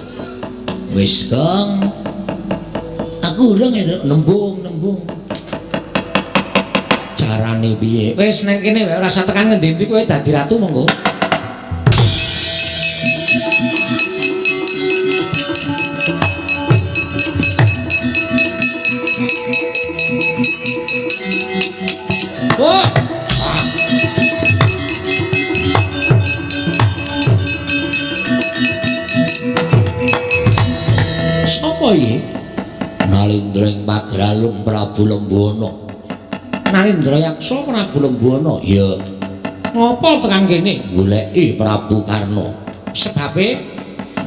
C: Wis, Gong. Aku urung nembung. Carane piye? Wis nang kene wae ora usah tekan ngendi-endi kowe dadi ratu monggo. Oh. Sapa iki? Nalindra ing Pagralung Prabu Lembono. Nalindra Yaksa Prabu Lembono. Ya. Ngopo tekan kene? Goleki Prabu Karna. Sebabe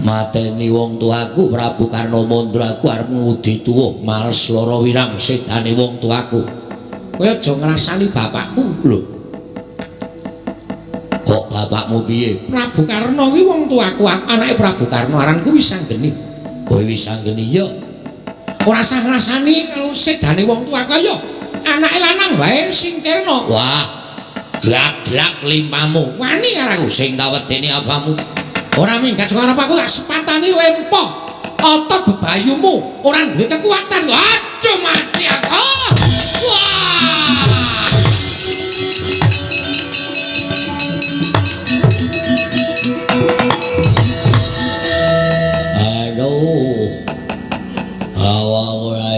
C: mateni wong tuaku Prabu Karna Mandra aku arep ngudi tuwuh males lara wirang sedane wong tuaku. Kowe aja ngrasani bapakku lho. Kok bapakmu piye? Prabu Karna kuwi wong tuaku, anake Prabu Karna aranku wis anggeni. Kowe wis anggeni ya. Ora usah ngrasani karo sedane wong tuaku ya. Anake lanang wae singkirna. Wah. Glak-glak limpamu. Wani karo aku sing tak wedeni apamu. Ora minggat saka aku tak sepatani kowe empoh. Otot bebayumu ora duwe kekuatan. Aja mati aku. Wah.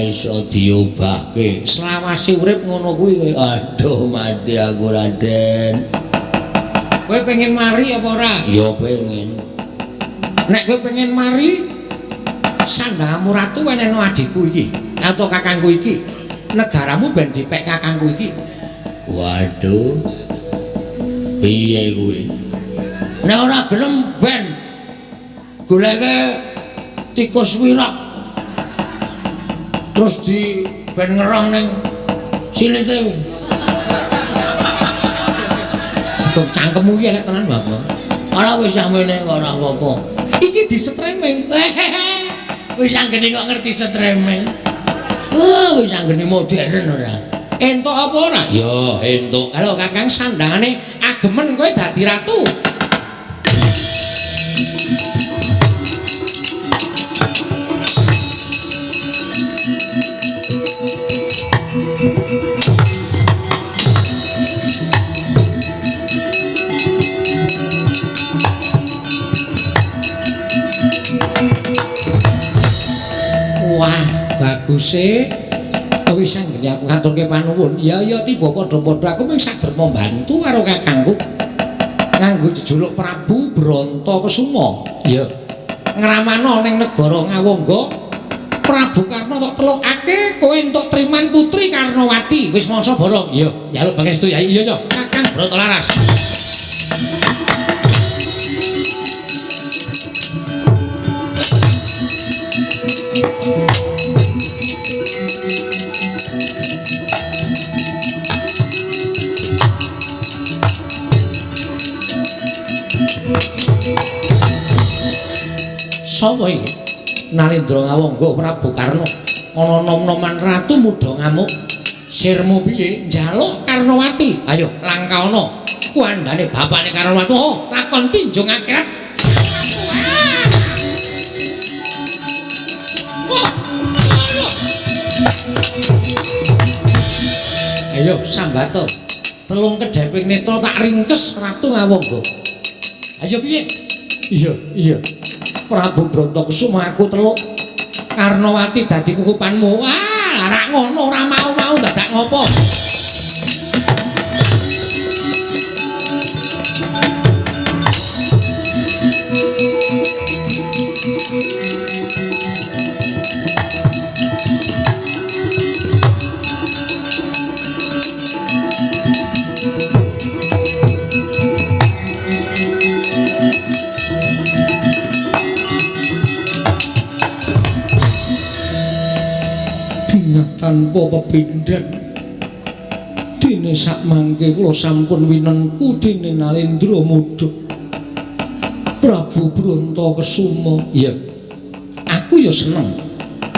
C: Iso diobahke selawase urip ngono kuwi. Aduh mati aku Raden. Kowe pengen mari apa ora? Ya pengen. Nek kowe pengen mari sandhangamu ratu wenehno adikku iki atau kakangku iki. Negaramu ben dipek kakangku iki. Waduh. Piye kuwi? Nek ora gelem ben goleke tikus wirak. Terus di ben ngerong ning silite. Kok cangkemmu iki elek tenan, Bapak. Ora wis samene kok ora apa-apa. Iki disetreming. Wis anggene kok ngerti setreming. Wis anggene modern ora. Entuk apa ora? Ya, entuk. Halo Kakang sandhangane agemen kowe dadi ratu. Wah, bagus e. Wis anggene aku ngaturke panuwun. Ya tiba padha-padha aku mung saged membantu karo kakangku. Nganggo jejuluk Prabu Brontakesuma. Ya. Ngramana ning negara Ngawangga. Prabu Karna tok telukake kowe entuk triman putri Karnowati. Wis mangsa borong. Ya, njaluk pangestu ya. Iya, Kakang Bratalaras. Sapa iki? Nalendra Ngawangga Prabu Karna. Ana nom-noman ratu muda ngamuk. Sirmu piye? Njaluk Karnawati. Ayo langkaono. Kuandane bapakne Karnawati. Oh, lakon tinjung akhirat. Ayo sambato. Telung kedheping netra tak ringkes Ratu Ngawangga. Ayo piye? Iya. Prabu Brontakusuma aku teluk. Karnawati dadi kukupanmu. Wah, rak ngono ora mau dadak ngopo. Tanpa pepindhan dene sak mangke kula sampun winengku dene Nalendra Muda Prabu Brontakusuma. Iya, aku ya seneng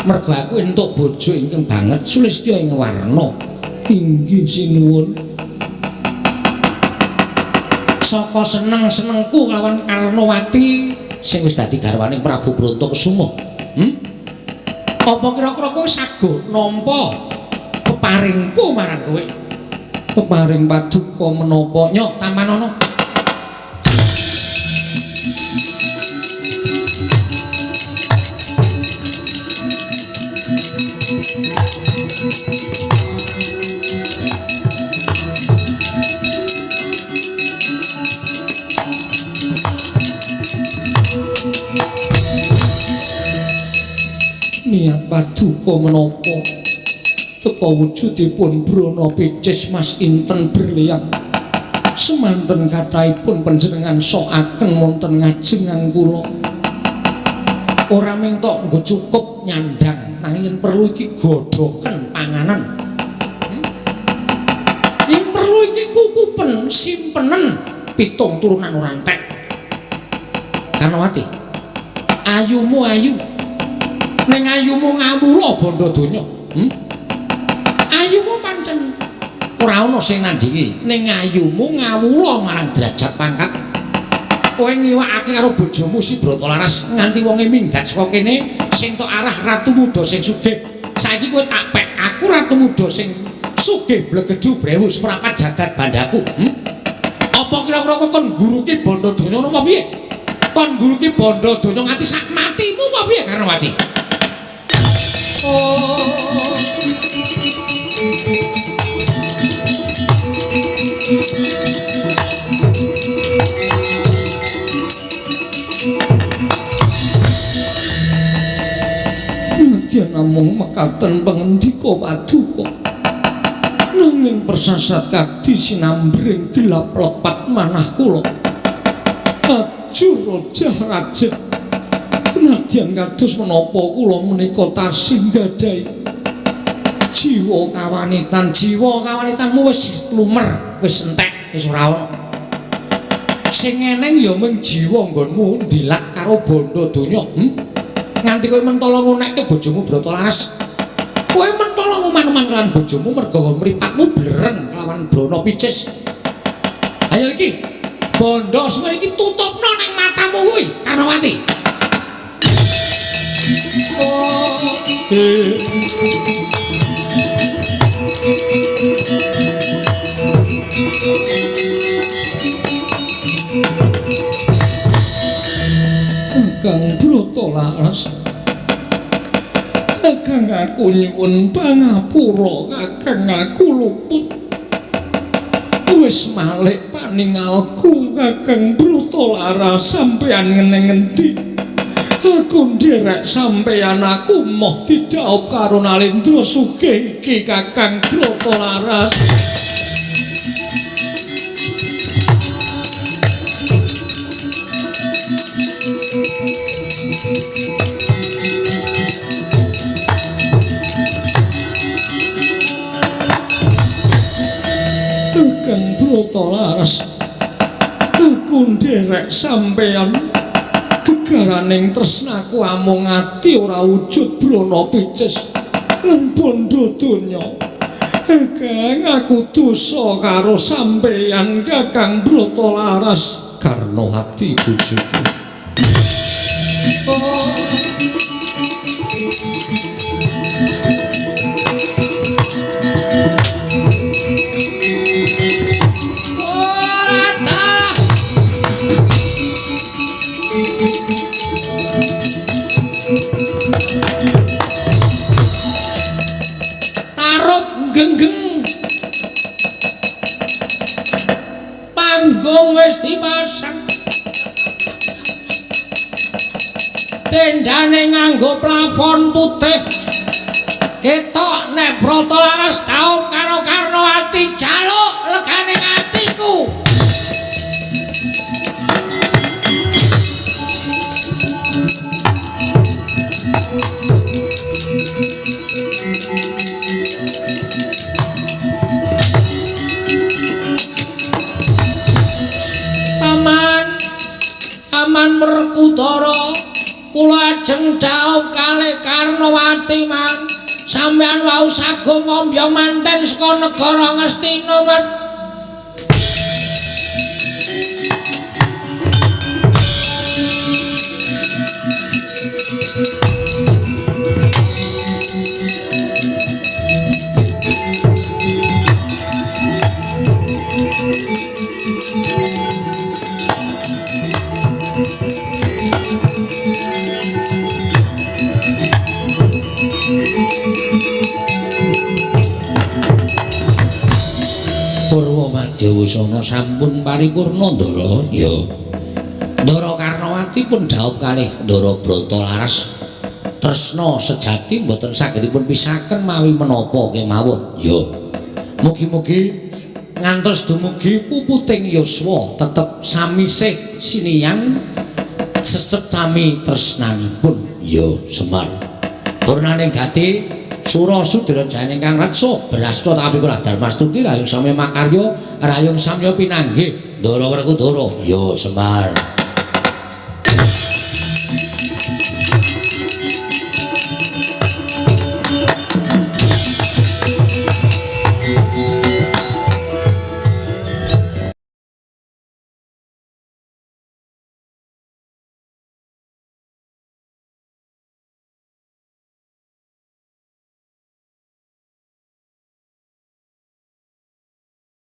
C: mergo aku entuk bojo ingkang banget Sulistya ing warna. Inggih sinuwun. Saka seneng-senengku kelawan Karnawati sing wis dadi garwaning Prabu Brontakusuma. Apa kira-kira kowe sago nampa peparingku marang kowe? Peparing paduka menapa? Nyok tampanono. Niat paduka menapa teka wujudipun brana picis Mas Inten Berlian semanten kathahipun panjenengan sok ageng wonten ngajengan kula ora mung tok nggo cukup nyandang nanging perlu iki godhoken panganan yen perlu iki kukupen simpenen pitung turunan ora entek. Karnawati ayumu ayu ning ayumu ngawula bondo donya. Ayumu pancen ora ana sing nandingi ning ayumu ngawula marang derajat pangkat. Kowe ngiwakake karo bojomu si Bratalaras nganti wonge minggat saka kene sing tok arah Ratu Muda sing sugih. Saiki kowe tak pek aku Ratu Muda sing sugih blegedu brewu seprapat jagat bandaku. Apa kira-kira kon guruki bondo donya napa piye? Kon guruki bondo donya nganti sak matimu apa piye Karnawati? Nadyan namung mekaten pangendika paduka nanging persasat kadi sinambring gelap lepat manah kula ajur raja nadyan kados menapa kula menika tasih gadhahi jiwa kawanitanmu wis lumer wis entek wis ora ana sing eneng ya mung jiwa nggonmu ndilak karo bondo donya nganti kowe mentala ngonekke bojomu Bratalaras kowe mentala nguman-uman kelawan bojomu merga mripatmu blereng kelawan brana picis. Ayo iki bondo semene iki tutupno ning matamu kuwi Karnawati. Kakang Bratalaras, kakang aku nyuwun pangapura, kakang aku luput. Wis malih paningalku kakang Bratalaras sampeyan ngeneng ngendi? Aku nderek sampeyan aku moh didhaup karo Nalendra sugih iki kakang Bratalaras. Kakang Bratalaras, aku nderek sampeyan Paraning tresnaku amung ati ora wujud brana picis lan bondo donya. Kakang aku dosa karo sampeyan Kakang Bratalaras karna ati bojoku. Tarut genggeng panggung wis dipasang, tendane nganggo plafon putih, ketok nek Bratalaras tau karo Karnawati jaluk legane atiku. Paman Werkudara, kula ajeng dhaup kalih Karnawati man, sampeyan wau sagung ngombyong manten saka negara Ngastina man. Wusana sampun paripurna Ndara. Ya. Ndara Karnawati pun dhaup kalih Ndara Bratalaras. Tresna sejati mboten sagedipun pisaken mawi menapa kemawon. Ya. Mugi-mugi ngantos dumugi puputing yuswa tetep samisih siniang seseptami tresnanipun. Ya, Semar. Purnaning gati Sura Sudra jane kang reksa brasta tapi kula Darmastuti rayung samya makarya rayung samya pinanggih Ndara Werkudara. Ya Semar.